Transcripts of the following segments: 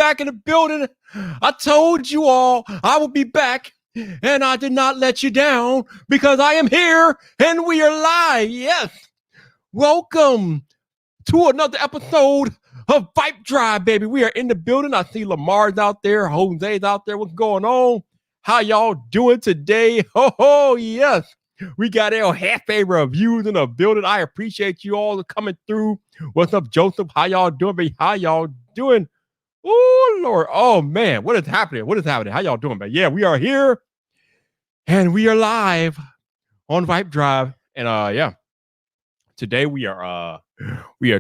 back in the building. I told you all I will be back, and I did not let you down because I am here and we are live. Yes. Welcome to another episode of VypDrive, baby. We are in the building. I see Lamar's out there. Jose's out there. What's going on? How y'all doing today? Oh, yes. We got El Jefe reviews in the building. I appreciate you all coming through. What's up, Joseph? How y'all doing, baby? How y'all doing? Oh, Lord. Oh, man. What is happening? What is happening? How y'all doing, man? Yeah, we are here and we are live on VypDrive. And yeah, today we are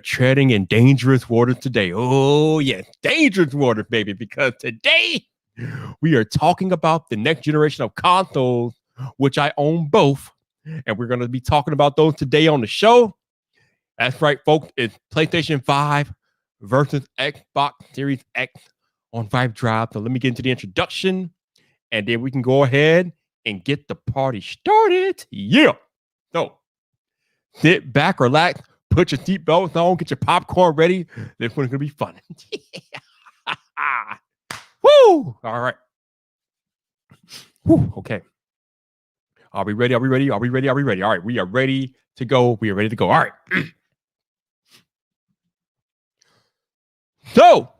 treading in dangerous waters today. Oh, yes. Dangerous waters, baby, because today we are talking about the next generation of consoles, which I own both. And we're going to be talking about those today on the show. That's right, folks. It's PlayStation 5 versus Xbox Series X on VypDrive. So let me get into the introduction, and then we can go ahead and get the party started. Yeah. So sit back, relax, put your seatbelts on, get your popcorn ready. This one's going to be fun. Woo! All right. Woo, okay. Are we ready? Are we ready? Are we ready? Are we ready? All right. We are ready to go. We are ready to go. All right. So,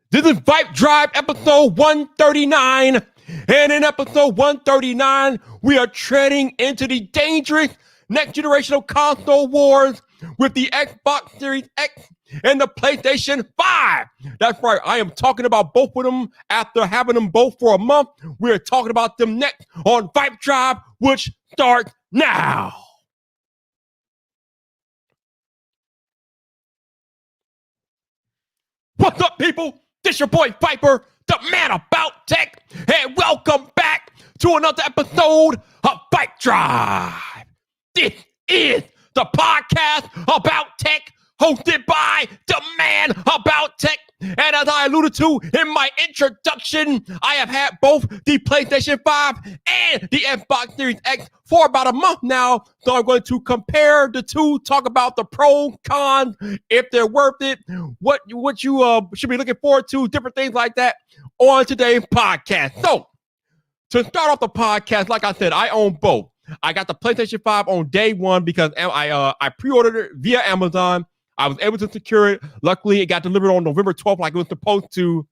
this is VypDrive episode 139. And in episode 139, we are treading into the dangerous next generational console wars with the Xbox Series X and the PlayStation 5. That's right. I am talking about both of them after having them both for a month. We're talking about them next on VypDrive, which starts now. What's up, people? This your boy Viper, the man about tech, and welcome back to another episode of VypDrive. This is the podcast about tech, hosted by the man about tech. And as I alluded to in my introduction, I have had both the PlayStation 5 and the Xbox Series X for about a month now. So I'm going to compare the two, talk about the pros, cons, if they're worth it, what you should be looking forward to, different things like that on today's podcast. So to start off the podcast, like I said, I own both. I got the PlayStation 5 on day one because I pre-ordered it via Amazon. I was able to secure it. Luckily, it got delivered on November 12th like it was supposed to.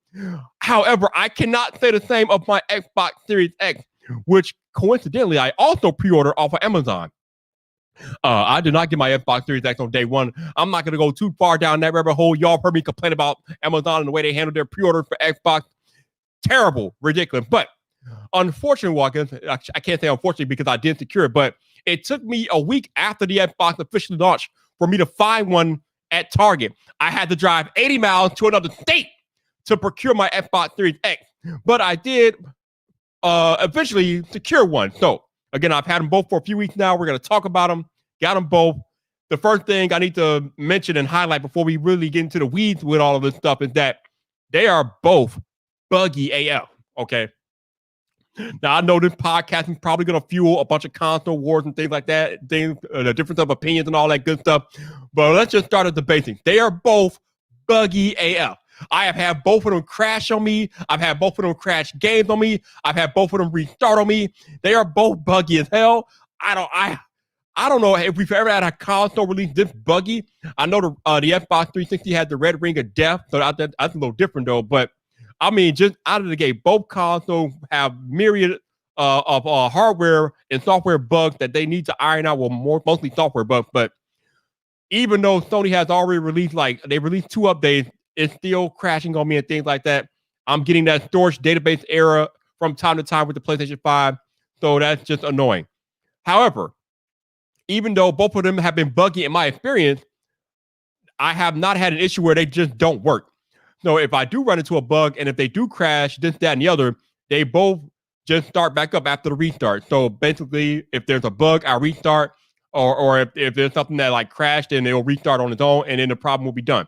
However, I cannot say the same of my Xbox Series X, which coincidentally, I also pre-ordered off of Amazon. I did not get my Xbox Series X on day one. I'm not going to go too far down that rabbit hole. Y'all heard me complain about Amazon and the way they handled their pre-order for Xbox. Terrible, ridiculous. But unfortunately, Watkins, I can't say unfortunately because I did secure it, but it took me a week after the Xbox officially launched for me to find one at Target. I had to drive 80 miles to another state to procure my Xbox Series X, but I did eventually secure one. So again, I've had them both for a few weeks now. We're going to talk about them. Got them both. The first thing I need to mention and highlight before we really get into the weeds with all of this stuff is that they are both buggy AF. Okay. Now, I know this podcast is probably going to fuel a bunch of console wars and things like that, the difference of opinions and all that good stuff. But let's just start at the basics. They are both buggy AF. I have had both of them crash on me. I've had both of them crash games on me. I've had both of them restart on me. They are both buggy as hell. I don't know if we've ever had a console release this buggy. I know the Xbox 360 had the red ring of death, so that's a little different though. But I mean, just out of the gate, both consoles have myriad of hardware and software bugs that they need to iron out. Well, mostly software bugs. But even though Sony has already released, they released 2 updates, it's still crashing on me and things like that. I'm getting that storage database error from time to time with the PlayStation 5. So that's just annoying. However, even though both of them have been buggy in my experience, I have not had an issue where they just don't work. So if I do run into a bug and if they do crash, this, that, and the other, they both just start back up after the restart. So basically, if there's a bug, I restart, or if there's something that crashed, then it'll restart on its own, and then the problem will be done.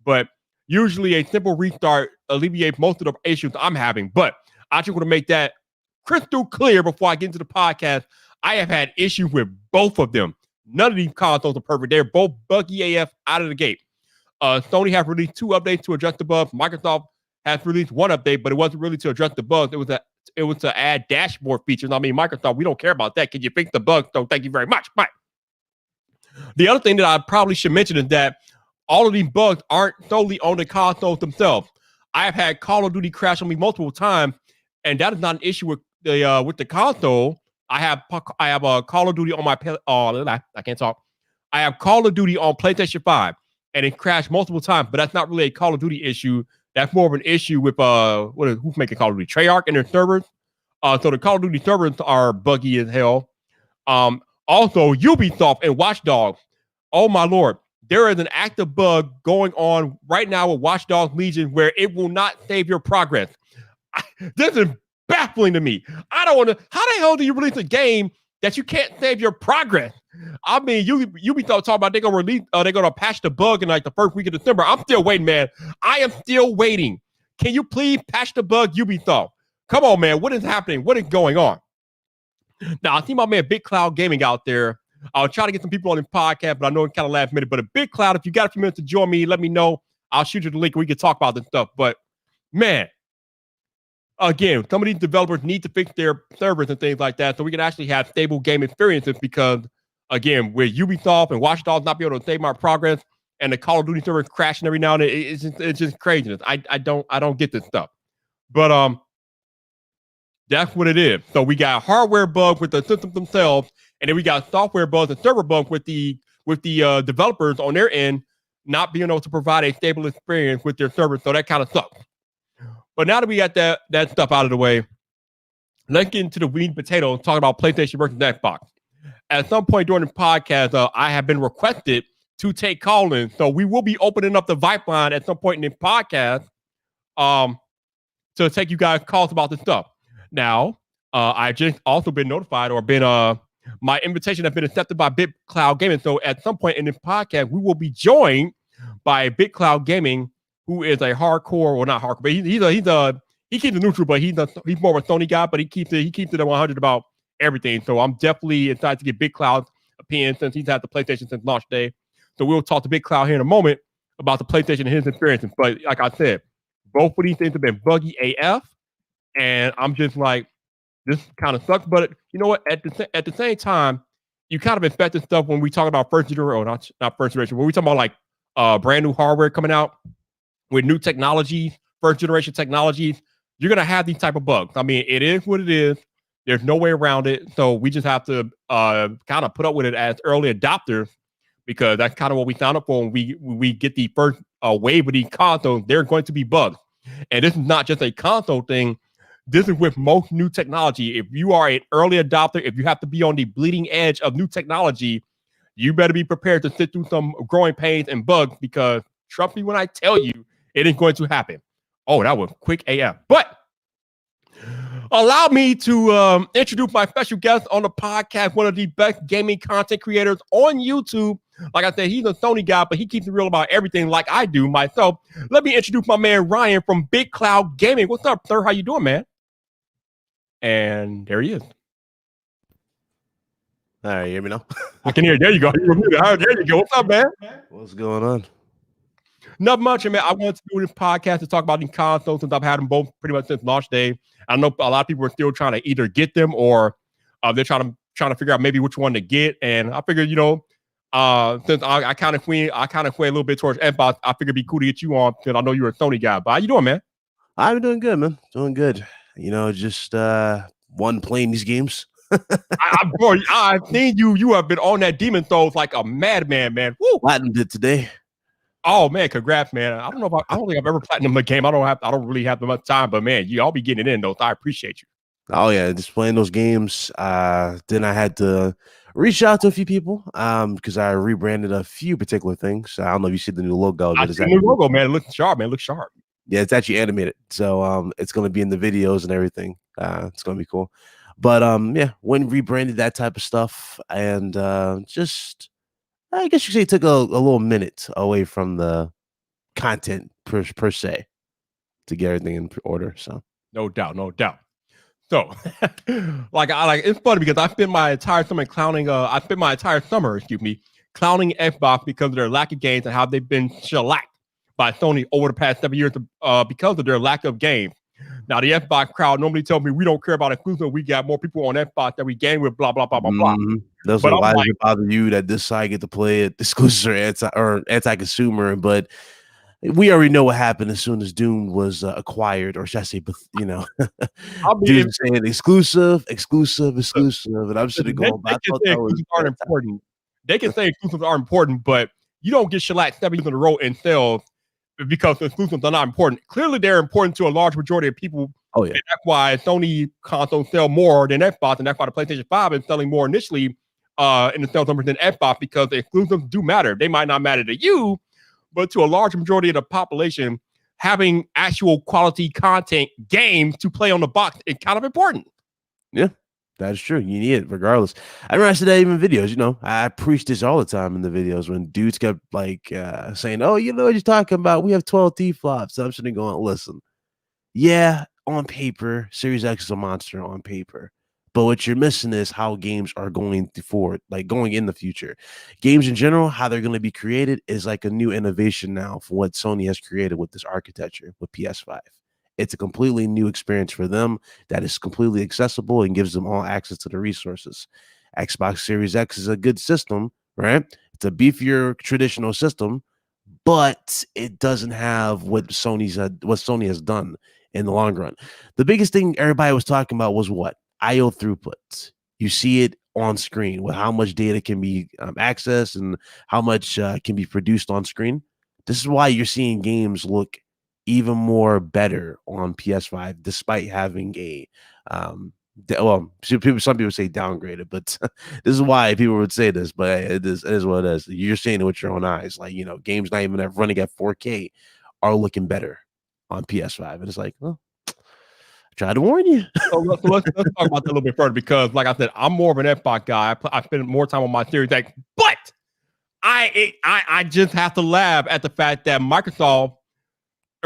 But usually a simple restart alleviates most of the issues I'm having. But I just want to make that crystal clear before I get into the podcast. I have had issues with both of them. None of these consoles are perfect. They're both buggy AF out of the gate. Sony have released 2 updates to address the bugs. Microsoft has released one update, but it wasn't really to address the bugs. It was to add dashboard features. I mean, Microsoft, we don't care about that. Can you fix the bugs? So thank you very much. Bye. The other thing that I probably should mention is that all of these bugs aren't solely on the consoles themselves. I have had Call of Duty crash on me multiple times, and that is not an issue with the console. I have Call of Duty on my I can't talk. I have Call of Duty on PlayStation 5, and it crashed multiple times, but that's not really a Call of Duty issue. That's more of an issue with who's making Call of Duty? Treyarch and their servers. So the Call of Duty servers are buggy as hell. Also, Ubisoft and Watch Dogs. Oh my lord, there is an active bug going on right now with Watch Dogs Legion where it will not save your progress. This is baffling to me. I don't want to. How the hell do you release a game that you can't save your progress? I mean, Ubisoft talking about they're gonna patch the bug in like the first week of December. I'm still waiting, man. I am still waiting. Can you please patch the bug, Ubisoft? Come on, man. What is happening? What is going on? Now, I see my man Big Cloud Gaming out there. I'll try to get some people on the podcast, but I know it's kind of last minute. But a Big Cloud, if you got a few minutes to join me, let me know. I'll shoot you the link and we can talk about this stuff. But man, again, some of these developers need to fix their servers and things like that so we can actually have stable game experiences because, again, with Ubisoft and Watch Dogs not be able to save my progress and the Call of Duty servers crashing every now and then, it's just craziness. I don't get this stuff. But that's what it is. So we got hardware bugs with the systems themselves, and then we got software bugs and server bugs with the developers on their end not being able to provide a stable experience with their servers. So that kind of sucks. But now that we got that stuff out of the way, let's get into the meat and potatoes, talk about PlayStation versus Xbox. At some point during the podcast, I have been requested to take call-ins. So we will be opening up the Vype line at some point in the podcast to take you guys calls about this stuff. Now, I've just also been notified or been my invitation has been accepted by Big Cloud Gaming. So at some point in this podcast, we will be joined by Big Cloud Gaming, who is a hardcore, well not hardcore, but he keeps it neutral, but he's more of a Sony guy, but he keeps it at 100 about everything. So I'm definitely excited to get Big Cloud's opinion since he's had the PlayStation since launch day. So we'll talk to Big Cloud here in a moment about the PlayStation and his experiences. But like I said, both of these things have been buggy AF. And I'm just like, this kind of sucks. But you know what? At the same time, you kind of expect this stuff when we talk about first generation, or not first generation, when we talk about like brand new hardware coming out with new technology, first generation technologies, you're gonna have these type of bugs. I mean, it is what it is. There's no way around it. So we just have to kind of put up with it as early adopters because that's kind of what we signed up for when we get the first wave of these consoles. There are going to be bugs, and this is not just a console thing. This is with most new technology. If you are an early adopter, if you have to be on the bleeding edge of new technology, you better be prepared to sit through some growing pains and bugs because trust me when I tell you, it ain't going to happen. Oh, that was quick AF. But allow me to introduce my special guest on the podcast, one of the best gaming content creators on YouTube. Like I said, he's a Sony guy, but he keeps it real about everything like I do myself. Let me introduce my man, Ryan from Big Cloud Gaming. What's up, sir? How you doing, man? And there he is. All right, you hear me now? I can hear you. There you go. There you go. What's up, man? What's going on? Not much, man. I wanted to do this podcast to talk about these consoles since I've had them both pretty much since launch day. I know a lot of people are still trying to either get them or they're trying to figure out maybe which one to get. And I figured, since I kind of sway a little bit towards Xbox, I figured it'd be cool to get you on because I know you're a Sony guy. But how you doing, man? I'm doing good, man. Doing good. Just one playing these games. I've seen you. You have been on that Demon Souls like a madman, man. Woo! Platinum did today. Oh man, congrats, man. I don't think I've ever platinum a game. I don't really have much time, but man, y'all be getting it in though. So I appreciate you. Oh yeah, just playing those games. Then I had to reach out to a few people because I rebranded a few particular things. I don't know if you see the new logo. I see the new logo, man. It looks sharp, man. It looks sharp. Yeah, it's actually animated, so it's gonna be in the videos and everything. It's gonna be cool. But yeah, when rebranded that type of stuff, and just I guess you could say it took a little minute away from the content per se to get everything in order. So no doubt. So it's funny because I spent my entire summer clowning Xbox because of their lack of games and how they've been shellacked by Sony over the past 7 years because of their lack of games. Now, the Xbox crowd normally tell me we don't care about exclusive. We got more people on Xbox that we game with, blah, blah, blah, blah, blah. Those But are I'm why like, does it bother you that this side get to play it? Exclusive or anti-consumer, but we already know what happened as soon as Doom was acquired, or should I say, I'll be dudes saying exclusive, and I'm sitting they going, I can thought say that was exclusives aren't important. They can say exclusives are important, but you don't get shellacked 7 years in a row in sales because exclusives are not important. Clearly, they're important to a large majority of people. Oh yeah, and that's why Sony consoles sell more than Xbox, and that's why the PlayStation 5 is selling more initially in the sales numbers than Xbox, because the exclusives do matter. They might not matter to you, but to a large majority of the population, having actual quality content games to play on the box is kind of important. yeah. That's true. You need it regardless. I remember I said that even in videos, I preach this all the time in the videos when dudes kept saying, oh, you know what you're talking about? We have 12 T-flops. I'm sitting going, listen, yeah, on paper, Series X is a monster on paper. But what you're missing is how games are going forward, like going in the future. Games in general, how they're going to be created is like a new innovation now for what Sony has created with this architecture with PS5. It's a completely new experience for them that is completely accessible and gives them all access to the resources. Xbox Series X is a good system, right? It's a beefier traditional system, but it doesn't have what Sony has done in the long run. The biggest thing everybody was talking about was what? IO throughput. You see it on screen with how much data can be accessed and how much can be produced on screen. This is why you're seeing games look even more better on PS5, despite having a some people say downgraded, but this is why people would say this. But it is what it is. You're seeing it with your own eyes. Like, games not even running at 4K are looking better on PS5, and it's like, well, I tried to warn you. So let's talk about that a little bit further, because, like I said, I'm more of an Xbox guy. I spend more time on my Series X, but I just have to laugh at the fact that Microsoft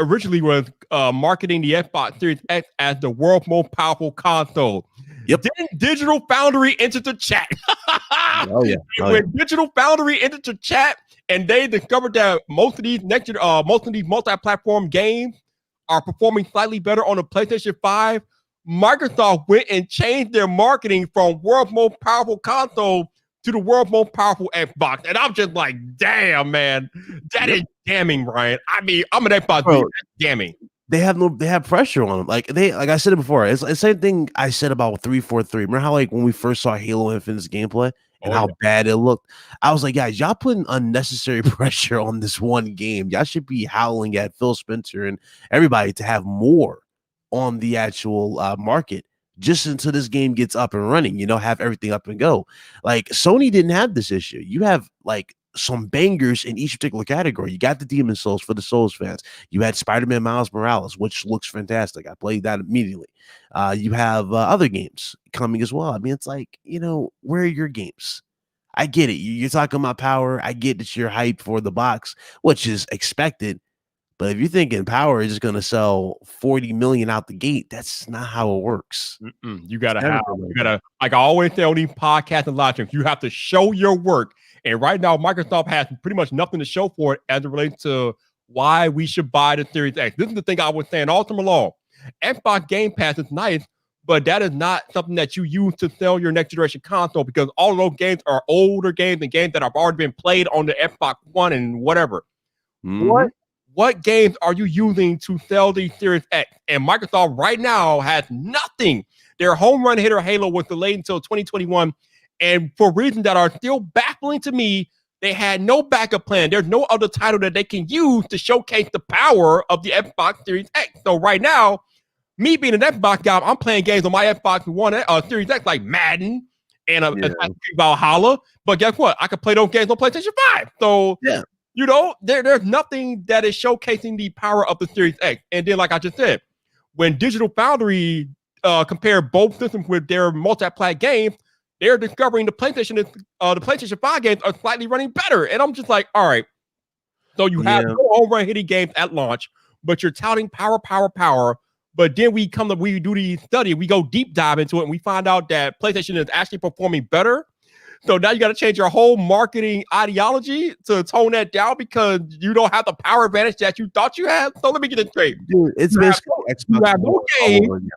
originally was marketing the Xbox Series X as the world's most powerful console. Yep. Then Digital Foundry entered the chat. When Digital Foundry entered the chat, and they discovered that most of these multi-platform games are performing slightly better on the PlayStation 5, Microsoft went and changed their marketing from world's most powerful console to the world's most powerful Xbox. And I'm just like, damn, man, that is damning, Ryan. I mean, I'm an Xbox dude. That's damning. They have pressure on them. Like I said it before. It's the same thing I said about 343. Remember how when we first saw Halo Infinite's gameplay and how bad it looked? I was like, guys, y'all putting unnecessary pressure on this one game. Y'all should be howling at Phil Spencer and everybody to have more on the actual market just until this game gets up and running, have everything up and go. Like, Sony didn't have this issue. You have some bangers in each particular category. You got the Demon Souls for the Souls fans. You had Spider-Man Miles Morales, which looks fantastic. I played that immediately. You have other games coming as well. I mean, it's like, where are your games? I get it. You're talking about power. I get that you're hyped for the box, which is expected. But if you're thinking power is just going to sell 40 million out the gate, that's not how it works. You gotta, like I always say on these podcasts and live streams, you have to show your work. And right now, Microsoft has pretty much nothing to show for it as it relates to why we should buy the Series X. This is the thing I was saying all time long. Xbox Game Pass is nice, but that is not something that you use to sell your next generation console, because all of those games are older games and games that have already been played on the Xbox One and whatever. What games are you using to sell the Series X? And Microsoft right now has nothing. Their home run hitter Halo was delayed until 2021. And for reasons that are still baffling to me, they had no backup plan. There's no other title that they can use to showcase the power of the Xbox Series X. So right now, me being an Xbox guy, I'm playing games on my Xbox One Series X like Madden and Valhalla. But guess what? I can play those games on PlayStation 5. So there's nothing that is showcasing the power of the Series X. And then, like I just said, when Digital Foundry compared both systems with their multi-plat games, they're discovering the PlayStation 5 games are slightly running better. And I'm just like, all right. So you have no home run hitting games at launch, but you're touting power. But then we do the study, we go deep dive into it, and we find out that PlayStation is actually performing better. So now you got to change your whole marketing ideology to tone that down because you don't have the power advantage that you thought you had. So let me get it straight. Dude, it's You have basically you Xbox have no One all game. over again.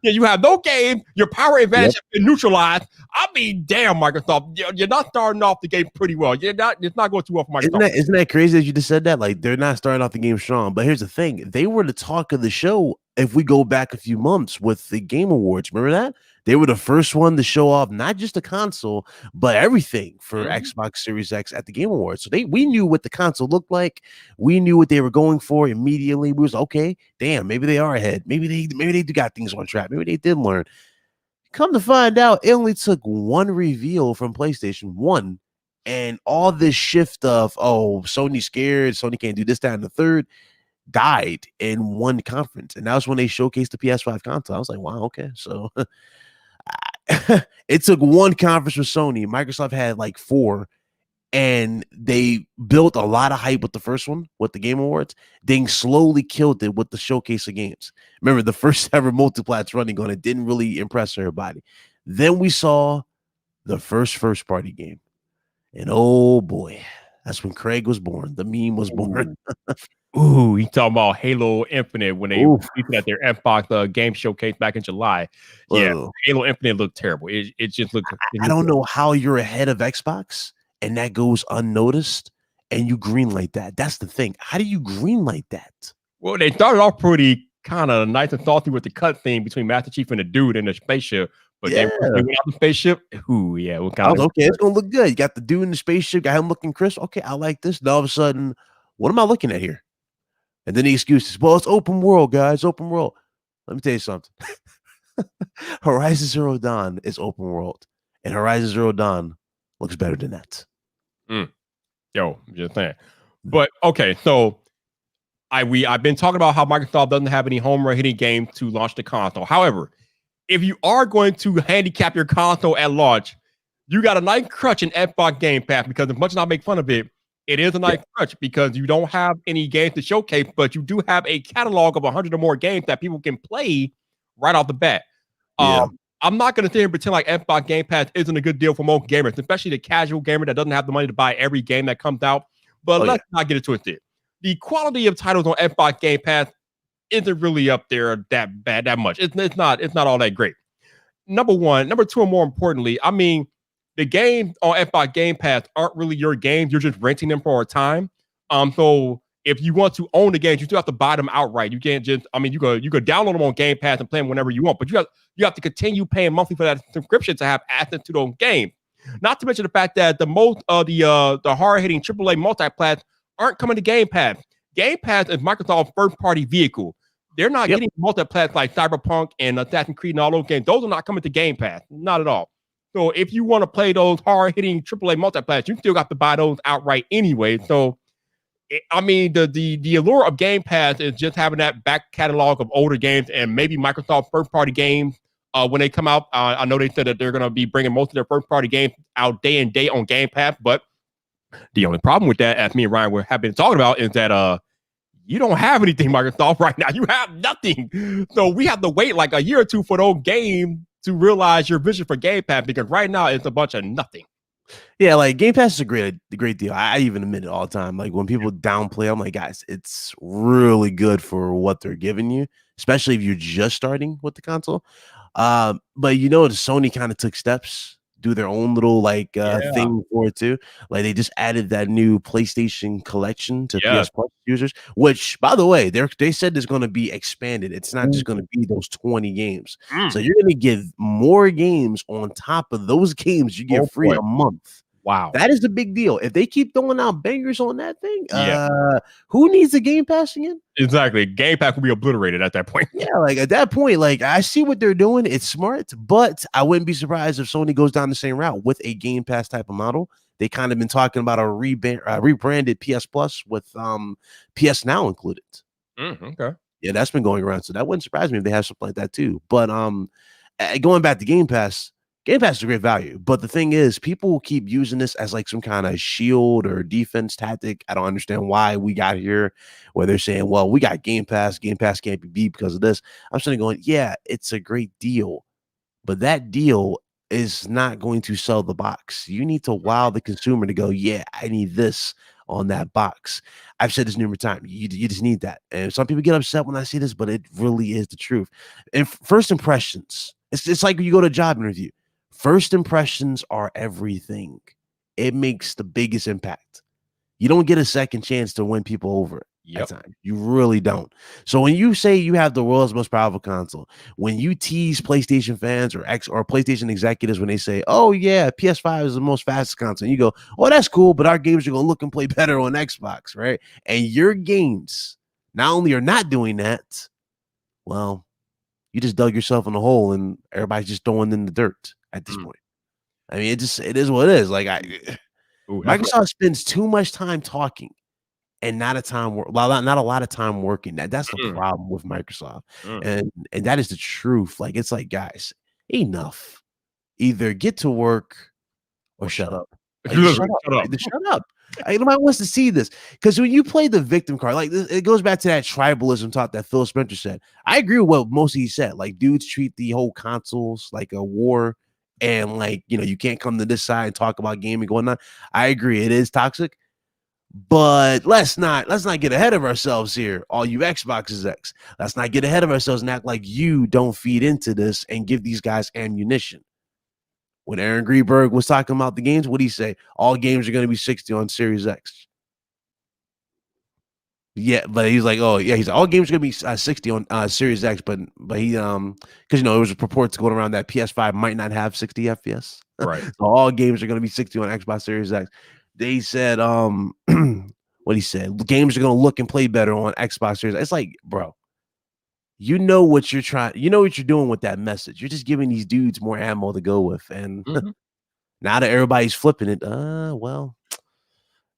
Yeah, you have no game. Your power advantage has been neutralized. I mean, damn, Microsoft, you're not starting off the game pretty well. It's not going too well for Microsoft. Isn't that crazy that you just said that? Like, they're not starting off the game strong. But here's the thing: they were the talk of the show. If we go back a few months with the Game Awards, remember that they were the first one to show off not just the console but everything for Xbox Series X at the Game Awards. So we knew what the console looked like. We knew what they were going for immediately. We was okay. Damn, maybe they are ahead. Maybe they do got things on track. Maybe they did learn. Come to find out, it only took one reveal from PlayStation 1, and all this shift of, oh, Sony's scared, Sony can't do this, that, and the third, died in one conference. And that was when they showcased the PS5 console. I was like, wow, okay. So it took one conference with Sony. Microsoft had like 4, and they built a lot of hype with the first one, with the Game Awards, then slowly killed it with the showcase of games. Remember, the first ever multiplats running on it didn't really impress everybody. Then we saw the first party game. And oh boy, that's when Craig was born. The meme was born. Ooh, he talking about Halo Infinite when they released it at their Xbox game showcase back in July. Yeah, Halo Infinite looked terrible. It just looked. I don't know how you're ahead of Xbox and that goes unnoticed and you greenlight that. That's the thing. How do you greenlight that? Well, they started off pretty kind of nice and salty with the cutscene between Master Chief and the dude in the spaceship. But then they went out the spaceship. Ooh, yeah. Okay, it's gonna look good. You got the dude in the spaceship, got him looking crisp. Okay, I like this. Now all of a sudden, what am I looking at here? And then the excuses. Well, it's open world, guys. Open world. Let me tell you something. Horizon Zero Dawn is open world, and Horizon Zero Dawn looks better than that. Yo, I'm just saying. But okay, so I've been talking about how Microsoft doesn't have any home run hitting games to launch the console. However, if you are going to handicap your console at launch, you got a nice crutch in Xbox Game Pass, because as much as I make fun of it, it is a nice crutch because you don't have any games to showcase, but you do have a catalog of 100 or more games that people can play right off the bat. I'm not going to sit here and pretend like Xbox Game Pass isn't a good deal for most gamers, especially the casual gamer that doesn't have the money to buy every game that comes out. But let's not get it twisted. The quality of titles on Xbox Game Pass isn't really up there that bad, that much. It's not all that great. Number one. Number two, and more importantly, I mean, the games on Xbox Game Pass aren't really your games. You're just renting them for a time. So if you want to own the games, you still have to buy them outright. You can't just, I mean, you could download them on Game Pass and play them whenever you want, but you have to continue paying monthly for that subscription to have access to those games. Not to mention the fact that the most of the hard-hitting AAA multiplats aren't coming to Game Pass. Game Pass is Microsoft's first-party vehicle. They're not getting multiplats like Cyberpunk and Assassin's Creed and all those games. Those are not coming to Game Pass. Not at all. So if you want to play those hard-hitting AAA multiplats, you still got to buy those outright anyway. So, I mean, the allure of Game Pass is just having that back catalog of older games and maybe Microsoft first-party games when they come out. I know they said that they're going to be bringing most of their first-party games out day and day on Game Pass, but the only problem with that, as me and Ryan have been talking about, is that you don't have anything, Microsoft, right now. You have nothing. So we have to wait like a year or two for those games to realize your vision for Game Pass, because right now it's a bunch of nothing. Yeah, like Game Pass is a great deal. I even admit it all the time. Like when people downplay, I'm like, guys, it's really good for what they're giving you, especially if you're just starting with the console. But you know, Sony kind of took steps, do their own little thing for it too. Like they just added that new PlayStation collection to PS Plus users, which, by the way, they said there's going to be expanded. It's not just going to be those 20 games. So you're going to get more games on top of those games you get free a month. Wow, that is a big deal. If they keep throwing out bangers on that thing, who needs a Game Pass again? Exactly, Game Pass will be obliterated at that point. Yeah, like at that point, like I see what they're doing. It's smart, but I wouldn't be surprised if Sony goes down the same route with a Game Pass type of model. They kind of been talking about a rebranded PS Plus with PS Now included. Okay, yeah, that's been going around, so that wouldn't surprise me if they have something like that too. But going back to Game Pass. Game Pass is a great value, but the thing is, people keep using this as like some kind of shield or defense tactic. I don't understand why we got here where they're saying, well, we got Game Pass can't be beat because of this. I'm sitting going, yeah, it's a great deal, but that deal is not going to sell the box. You need to wow the consumer to go, yeah, I need this on that box. I've said this numerous times. You just need that. And some people get upset when I see this, but it really is the truth. And first impressions, it's like when you go to a job interview. First impressions are everything. It makes the biggest impact. You don't get a second chance to win people over at times. You really don't. So when you say you have the world's most powerful console, when you tease PlayStation fans or PlayStation executives when they say, "Oh yeah, PS5 is the most fastest console," and you go, "Oh, that's cool, but our games are gonna look and play better on Xbox, right?" And your games not only are not doing that, well, you just dug yourself in a hole, and everybody's just throwing in the dirt at this point. I mean, it is what it is. Like Microsoft spends too much time talking and not a lot of time working. That's the problem with Microsoft. And that is the truth. Like it's like, guys, enough. Either get to work or shut up. Like, shut up. Shut up. Nobody wants to see this. Because when you play the victim card, like it goes back to that tribalism talk that Phil Spencer said. I agree with what most of you said. Like dudes treat the whole consoles like a war. And like, you can't come to this side and talk about gaming going on. I agree, it is toxic. But let's not get ahead of ourselves here, all you Xboxes X. Let's not get ahead of ourselves and act like you don't feed into this and give these guys ammunition. When Aaron Greenberg was talking about the games, what did he say? All games are going to be 60 on Series X. Yeah, but he's like, oh yeah, he's like, all games are gonna be 60 on Series X, but he because there was reports going around that PS5 might not have 60 FPS. Right. So all games are gonna be 60 on Xbox Series X. They said what he said, games are gonna look and play better on Xbox Series. It's like, bro, you know what you're doing with that message. You're just giving these dudes more ammo to go with, and now that everybody's flipping it, well.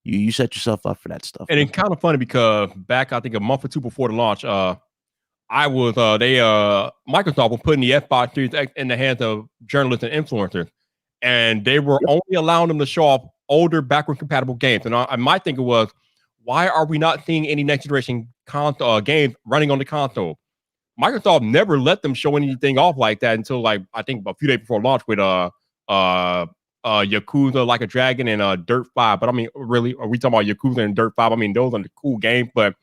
You set yourself up for that stuff. And it's kind of funny because back, I think a month or two before the launch, Microsoft was putting the Xbox Series X in the hands of journalists and influencers, and they were only allowing them to show off older backward compatible games. And I might think it was, why are we not seeing any next generation console games running on the console? Microsoft never let them show anything off like that until like I think a few days before launch with Yakuza Like a Dragon and Dirt 5. But I mean, really, are we talking about Yakuza and Dirt 5? I mean, those are the cool games, but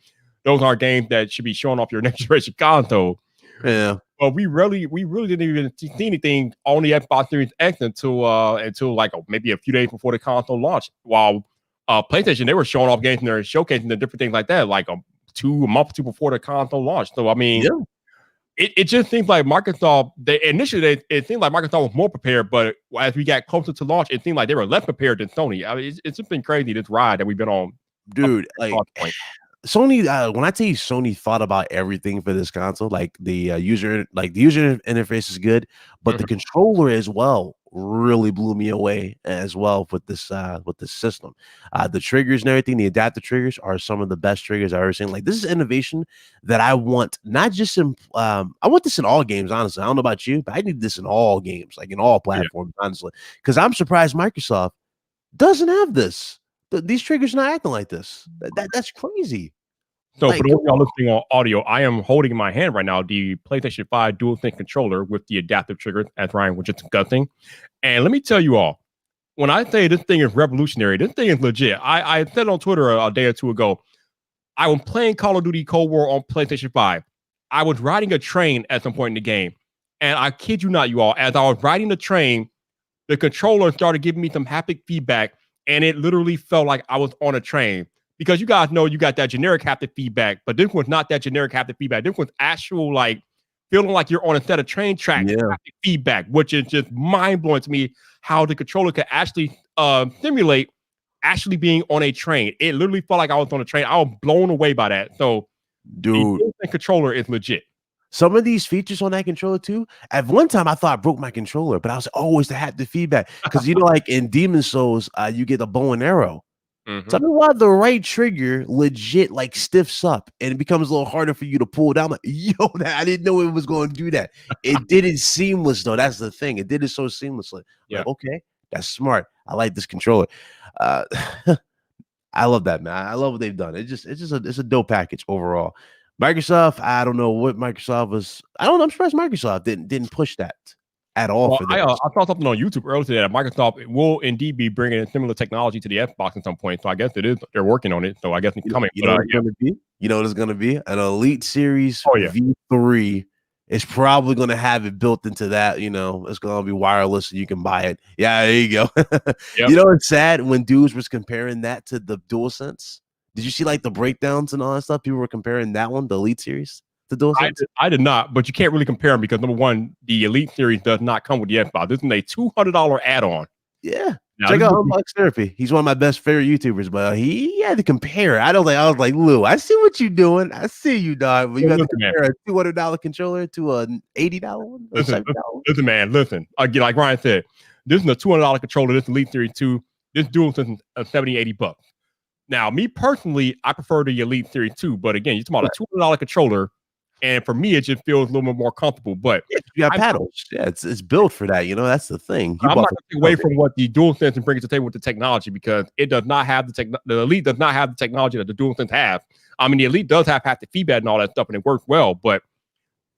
those are games that should be showing off your next generation console. Yeah. But we really didn't even see anything on the Xbox Series X until like maybe a few days before the console launch. While PlayStation, they were showing off games and they're showcasing the different things like that, like a month or two before the console launch. So I mean, it just seems like Microsoft, it seemed like Microsoft was more prepared, but as we got closer to launch, it seemed like they were less prepared than Sony. I mean, it's just been crazy, this ride that we've been on. Dude, like Sony, when I tell you Sony thought about everything for this console, like the user interface is good, but the controller as well really blew me away as well with this system. The triggers and everything, the adaptive triggers are some of the best triggers I've ever seen. Like this is innovation that I want, not just in I want this in all games, honestly. I don't know about you, but I need this in all games, like in all platforms, honestly. Because I'm surprised Microsoft doesn't have this. These triggers not acting like this. That's crazy. So for those y'all listening on audio, I am holding in my hand right now the PlayStation 5 DualSense controller with the adaptive triggers, as Ryan was just discussing. And let me tell you all, when I say this thing is revolutionary, this thing is legit. I said on Twitter a day or two ago, I was playing Call of Duty Cold War on PlayStation 5. I was riding a train at some point in the game. And I kid you not, you all, as I was riding the train, the controller started giving me some haptic feedback. And it literally felt like I was on a train. Because you guys know you got that generic haptic feedback, but this was not that generic haptic feedback. This was actual, like, feeling like you're on a set of train tracks haptic feedback, which is just mind-blowing to me how the controller could actually simulate actually being on a train. It literally felt like I was on a train. I was blown away by that. So, dude, the controller is legit. Some of these features on that controller too. At one time, I thought I broke my controller, but I was always the haptic feedback because like in Demon Souls, you get a bow and arrow. Tell me why the right trigger legit like stiffs up and it becomes a little harder for you to pull down. Like, yo, I didn't know it was going to do that. It did it seamless though. That's the thing. It did it so seamlessly. Yeah. Like, okay, that's smart. I like this controller. I love that, man. I love what they've done. It's a dope package overall. Microsoft, I don't know what Microsoft was. I'm surprised Microsoft didn't push that. at all Well, for I theirs. saw something on YouTube earlier today that Microsoft will indeed be bringing a similar technology to the Xbox at some point. So I guess they're working on it. So I guess it's coming. You know what it's gonna be? You know what it's gonna be? An Elite Series Oh, yeah. V3 is probably gonna have it built into that. You know, it's gonna be wireless and you can buy it. Yeah, there you go. Yep. You know what's sad when dudes was comparing that to the DualSense? Did you see like the breakdowns and all that stuff? People were comparing that one, the Elite Series, to DualSense. I did not, but you can't really compare them because number one, the Elite Series does not come with the Xbox. This is a $200 add-on. Yeah. Now, Check this out would be- Unbox Therapy. He's one of my best favorite YouTubers, but he had to compare. I was like, Lou, I see what you're doing. I see you, dog. But you have to Listen, man. compare a $200 controller to an $80 one or Listen, $70 one. listen, man, listen. Again, like Ryan said, this is a $200 controller. This Elite Series 2. This DualSense is $70-$80. Now, me personally, I prefer the Elite Series 2, but again, you're talking about a $200 controller, and for me, it just feels a little bit more comfortable. But Yeah, you got paddles. Yeah, it's built for that. You know, that's the thing. I'm not going to take away from what the DualSense and bring it to the table with the technology because it does not have the Elite does not have the technology that the DualSense has. I mean, the Elite does have haptic feedback and all that stuff, and it works well. But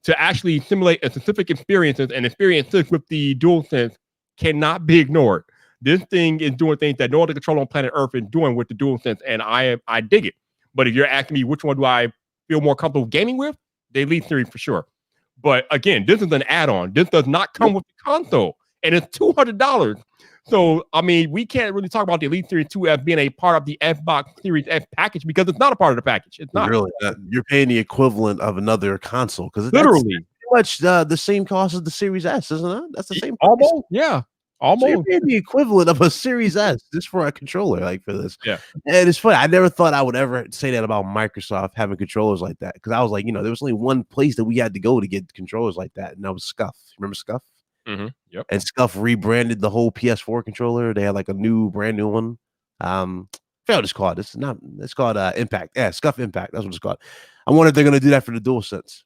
to actually simulate a specific experiences with the DualSense cannot be ignored. This thing is doing things that no other controller on planet Earth is doing with the DualSense, and I dig it. But if you're asking me which one do I feel more comfortable gaming with, the Elite Series for sure. But again, this is an add-on. This does not come with the console, and it's $200. So, I mean, we can't really talk about the Elite Series 2 as being a part of the Xbox Series X package because it's not a part of the package. It's not. Really, you're paying the equivalent of another console because Literally pretty much the same cost as the Series S, isn't it? That's the same price. Almost, yeah. Almost. So you're paying the equivalent of a Series S just for a controller, like for this. Yeah. And it's funny. I never thought I would ever say that about Microsoft having controllers like that. Because I was like, you know, there was only one place that we had to go to get controllers like that, and that was Scuff. Remember Scuff? Mm-hmm. Yep. And Scuff rebranded the whole PS4 controller. They had like a brand new one. I forgot what it's called. It's called Impact. Yeah, Scuff Impact. That's what it's called. I wonder if they're gonna do that for the DualSense.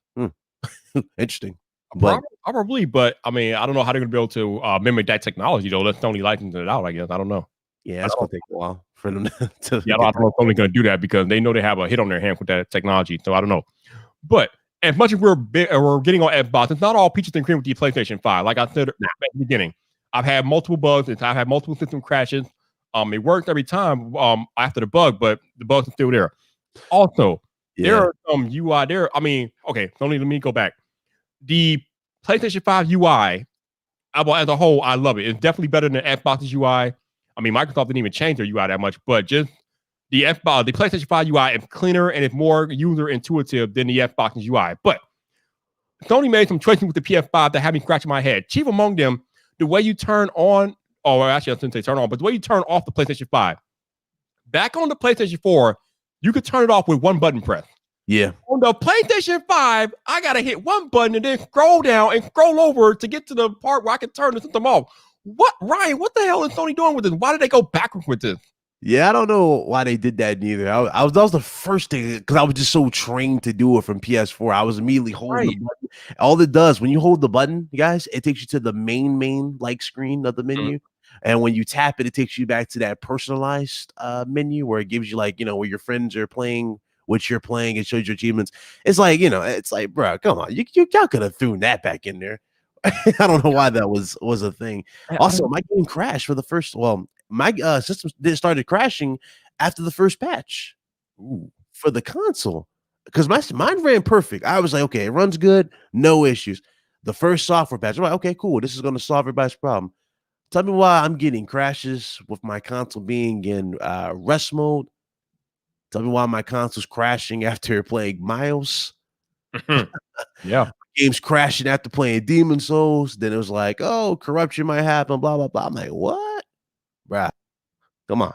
Interesting. But Probably, but I mean, I don't know how they're gonna be able to mimic that technology though. Let Sony license it out, I guess. I don't know. yeah, it's gonna take a while for them to Yeah, I don't know if Sony's gonna do that because they know they have a hit on their hand with that technology. So I don't know. But as much as we're getting on Xbox, it's not all peaches and cream with the PlayStation 5. Like I said at the beginning, I've had multiple bugs. I've had multiple system crashes. It works every time after the bug, but the bugs are still there. Also, there are some UI there. I mean, okay, let me go back. The PlayStation 5 UI, as a whole, I love it. It's definitely better than Xbox's UI. I mean, Microsoft didn't even change their UI that much, but just the PlayStation 5 UI is cleaner and it's more user intuitive than the Xbox's UI. But Sony made some choices with the PS5 that had me scratching my head. Chief among them, the way you turn on, or actually I shouldn't say turn on, but the way you turn off the PlayStation 5. Back on the PlayStation 4, you could turn it off with one button press. Yeah. On the PlayStation 5, I gotta hit one button and then scroll down and scroll over to get to the part where I can turn the system off. What, Ryan? What the hell is Sony doing with this? Why did they go backwards with this? Yeah, I don't know why they did that neither. That was the first thing because I was just so trained to do it from PS4. I was immediately holding the button. All it does when you hold the button, guys, it takes you to the main like screen of the menu. And when you tap it, it takes you back to that personalized menu where it gives you like, you know, where your friends are playing, what you're playing, it shows your achievements. It's like, you know, it's like, bro, come on, y'all could have thrown that back in there. I don't know why that was a thing. Also, my game crashed for the first. Well, my system started crashing after the first patch for the console because mine ran perfect. I was like, okay, it runs good, no issues. The first software patch, I'm like, okay, cool, this is going to solve everybody's problem. Tell me why I'm getting crashes with my console being in rest mode. Tell me why my console's crashing after playing Miles. Yeah. Game's crashing after playing Demon Souls. Then it was like, oh, corruption might happen, blah, blah, blah. I'm like, what? Bruh, come on.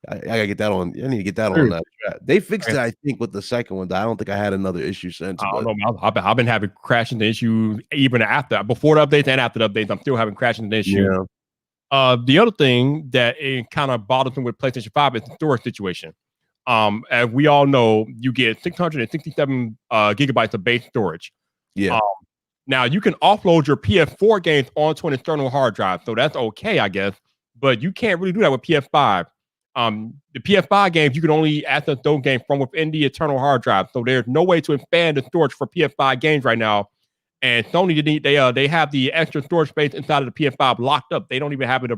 I gotta get that on. I need to get that on. They fixed it, I think, with the second one. I don't think I had another issue since. I don't know. I've been having crashing issues even after, before the updates and after the updates. I'm still having crashing issues. Yeah. The other thing that it kind of bothers me with PlayStation 5 is the storage situation. As we all know, you get 667 gigabytes of base storage. Yeah. Now you can offload your PS4 games onto an external hard drive, so that's okay, I guess. But you can't really do that with PS5. The PS5 games, you can only access those games from within the internal hard drive. So there's no way to expand the storage for PS5 games right now And Sony they have the extra storage space inside of the PS5 locked up. They don't even have it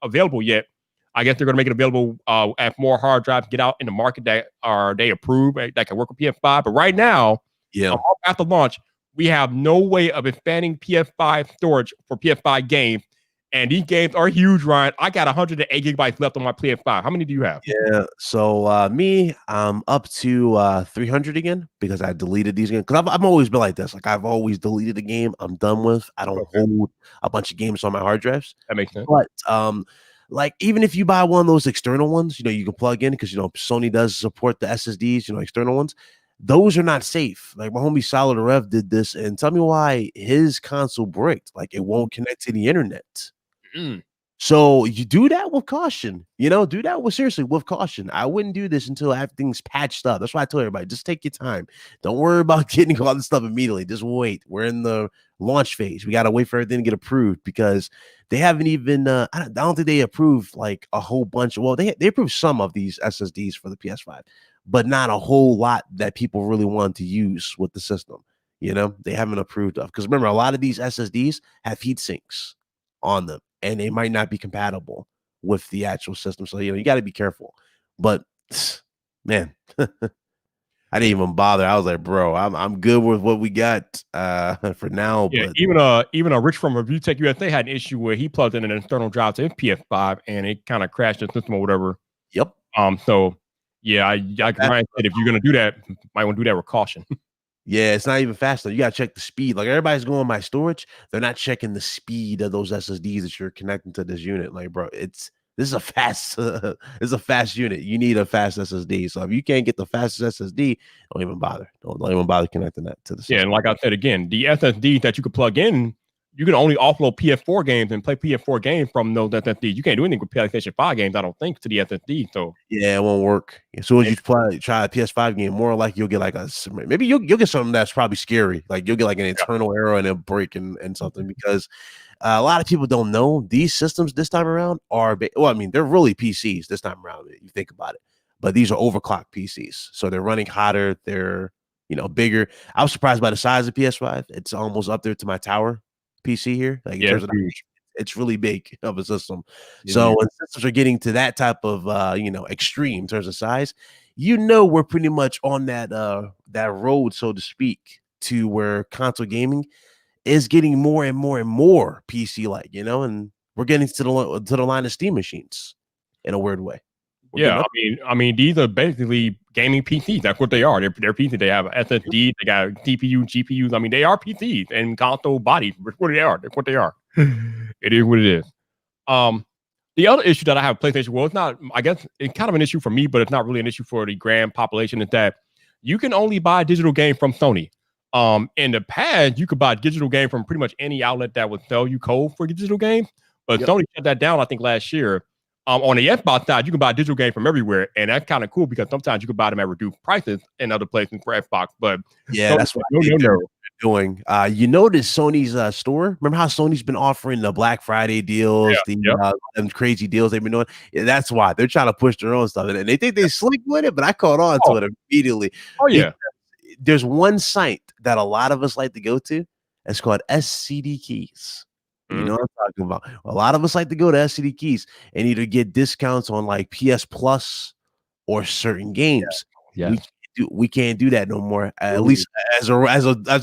available yet. I guess they're going to make it available as more hard drives get out in the market that are they approve that can work with PS5. But right now, Yeah. after launch, we have no way of expanding PS5 storage for PS5 games. And these games are huge, Ryan. I got 108 gigabytes left on my PS5. How many do you have? Yeah. So me, I'm up to 300 again because I deleted these games. Because I've always been like this. Like I've always deleted a game I'm done with. I don't hold a bunch of games on my hard drives. That makes sense. But like even if you buy one of those external ones, you can plug in because Sony does support the SSDs, external ones. Those are not safe. Like my homie Solid Rev did this, and tell me why his console bricked. Like it won't connect to the internet. So you do that with caution, do that seriously with caution. I wouldn't do this until everything's patched up. That's why I tell everybody, just take your time. Don't worry about getting all this stuff immediately. Just wait. We're in the launch phase. We got to wait for everything to get approved because they haven't even, I don't think they approved like a whole bunch. Well, they approved some of these SSDs for the PS5, but not a whole lot that people really want to use with the system. They haven't approved of, because remember, a lot of these SSDs have heat sinks on them, and they might not be compatible with the actual system. So, you got to be careful. But man, I didn't even bother. I was like, bro, I'm good with what we got for now. Yeah, but even a Rich from Review Tech USA had an issue where he plugged in an external drive to his PS5 and it kind of crashed the system or whatever. Yep. So yeah, like Ryan said, if you're gonna do that, might want to do that with caution. Yeah, it's not even fast though. You gotta check the speed. Like everybody's going my storage, they're not checking the speed of those SSDs that you're connecting to this unit. Like, bro, this is a fast, it's a fast unit. You need a fast SSD. So if you can't get the fastest SSD, don't even bother. Don't even bother connecting that to the system. Yeah, and like I said again, the SSDs that you could plug in, you can only offload PS4 games and play PS4 games from those SSDs. You can't do anything with PlayStation 5 games, I don't think, to the SSD. So yeah, it won't work. As soon as you try a PS5 game, more like you'll get like maybe you'll get something that's probably scary. Like you'll get like an internal error and a break and something, because a lot of people don't know these systems this time around are they're really PCs this time around. You think about it, but these are overclocked PCs, so they're running hotter. They're bigger. I was surprised by the size of PS5. It's almost up there to my tower PC here. Like it's really big of a system. So when systems are getting to that type of extreme in terms of size, we're pretty much on that road, so to speak, to where console gaming is getting more and more and more PC like, and we're getting to the line of Steam machines in a weird way. I mean, these are basically gaming PCs. That's what they are. They're PCs. They have SSD. They got CPU, GPUs. I mean, they are PCs and console bodies. That's what they are. That's what they are. It is what it is. The other issue that I have with PlayStation, well, it's not. I guess it's kind of an issue for me, but it's not really an issue for the grand population. Is that you can only buy digital game from Sony. In the past, you could buy digital game from pretty much any outlet that would sell you code for digital games, but Sony shut that down, I think, last year. On the Xbox side, you can buy a digital game from everywhere, and that's kind of cool because sometimes you can buy them at reduced prices in other places for Xbox. But yeah, that's what they're doing. You notice Sony's store. Remember how Sony's been offering the Black Friday deals, them crazy deals they've been doing? Yeah, that's why they're trying to push their own stuff, and they think they slick with it. But I caught on to it immediately. Oh yeah, there's one site that a lot of us like to go to. It's called SCD Keys. You know what I'm talking about? A lot of us like to go to SCD Keys and either get discounts on like PS Plus or certain games. Yeah. We can't do that no more. At least as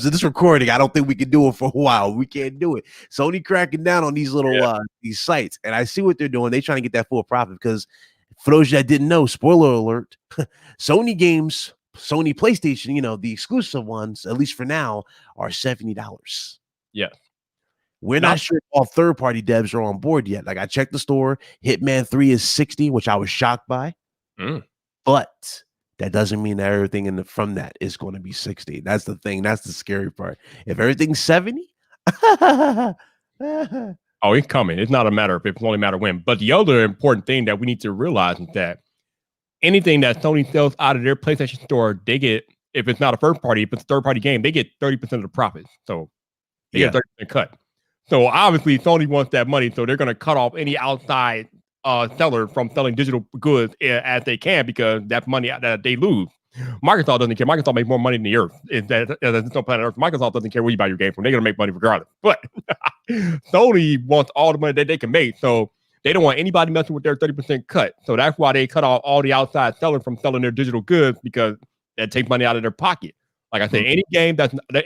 this recording, I don't think we can do it for a while. We can't do it. Sony cracking down on these little these sites, and I see what they're doing. They're trying to get that full profit because for those that didn't know, spoiler alert, Sony games, Sony PlayStation, the exclusive ones, at least for now, are $70. Yeah. We're not sure if all third-party devs are on board yet. Like I checked the store, Hitman 3 is $60, which I was shocked by. But that doesn't mean that everything from that is going to be $60. That's the thing. That's the scary part. If everything's $70, it's coming. It's not a matter of if, it's only a matter of when. But the other important thing that we need to realize is that anything that Sony sells out of their PlayStation store, they get, if it's not a first party, if it's a third-party game, they get 30% of the profits. So they get a 30% cut. So obviously Sony wants that money, so they're going to cut off any outside seller from selling digital goods as they can, because that's money that they lose. Microsoft doesn't care. Microsoft makes more money than the Earth. There's no planet Earth. Microsoft doesn't care where you buy your game from. They're gonna make money regardless. But Sony wants all the money that they can make, so they don't want anybody messing with their 30% cut. So that's why they cut off all the outside sellers from selling their digital goods, because that takes money out of their pocket. Like I said, any game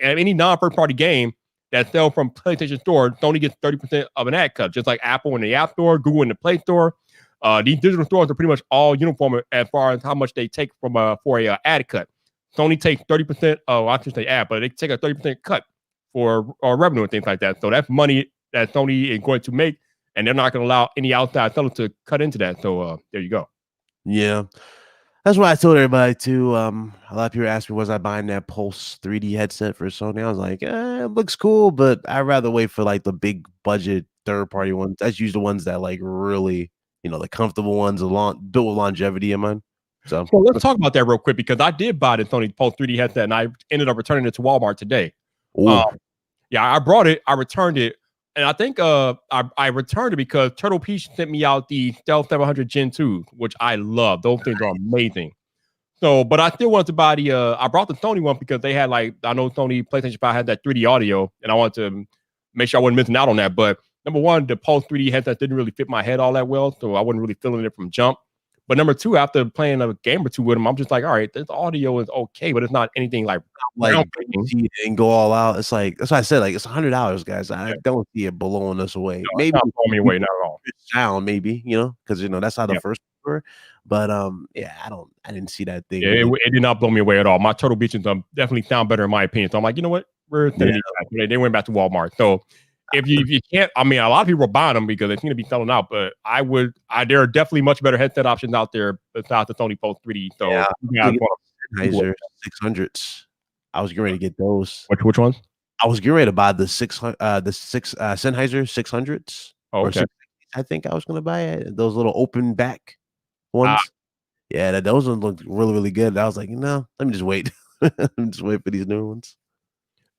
any non-first party game that sells from PlayStation Store, Sony gets 30% of an ad cut, just like Apple in the App Store, Google in the Play Store. These digital stores are pretty much all uniform as far as how much they take from for a ad cut. Sony takes 30%. I should say ad, but they take a 30% cut for revenue and things like that. So that's money that Sony is going to make, and they're not going to allow any outside seller to cut into that. So there you go. Yeah. That's why I told everybody too. A lot of people asked me, was I buying that Pulse 3D headset for Sony? I was like, it looks cool, but I'd rather wait for like the big budget third party ones. That's usually the ones that like really, the comfortable ones, built with longevity in mind. So let's talk about that real quick, because I did buy the Sony Pulse 3D headset, and I ended up returning it to Walmart today. Yeah, I brought it, I returned it, and I think I returned it because Turtle Peach sent me out the Stealth 700 Gen 2, which I love. Those things are amazing. So, but I still wanted to buy I brought the Sony one because they had I know Sony PlayStation 5 had that 3D audio, and I wanted to make sure I wasn't missing out on that. But number one, the Pulse 3D headset didn't really fit my head all that well, so I wasn't really feeling it from jump. But number two, after playing a game or two with them, I'm just like, all right, this audio is okay, but it's not anything like and go all out. It's like, that's why I said, like, it's $100, guys. I don't see it blowing us away. No, maybe not blowing me away, not at all. Sound, maybe, because that's how the first were. But yeah, I didn't see that thing. Yeah, it did not blow me away at all. My Turtle Beaches definitely sound better in my opinion. So I'm like, you know what? They went back to Walmart. So if you can't, I mean, a lot of people are buying them because they seem to be selling out. But there are definitely much better headset options out there besides the Sony Pulse 3D. So Sennheiser 600s. I was getting ready to get those. Which ones? I was getting ready to buy the Sennheiser 600s. Oh, okay. I think I was going to buy it. Those little open back ones. Yeah, those ones look really, really good. I was like, no, let me just wait. Let me just wait for these new ones.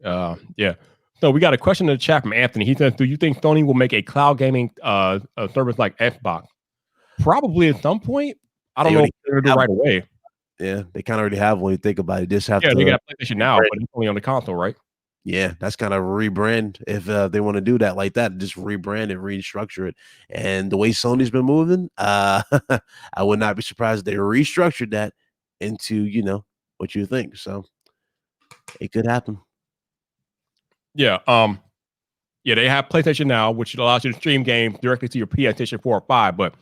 Yeah. So we got a question in the chat from Anthony. He says, do you think Sony will make a cloud gaming service like Xbox? Probably at some point. I don't know if they're going to do right away. Yeah, they kind of already have when you think about it. Just have to. They got PlayStation Now, but it's only on the console, right? Yeah, that's kind of rebrand. If they want to do that like that, just rebrand it, restructure it. And the way Sony's been moving, I would not be surprised if they restructured that into, what you think. So it could happen. Yeah. Yeah, they have PlayStation Now, which allows you to stream games directly to your PlayStation 4 or 5, but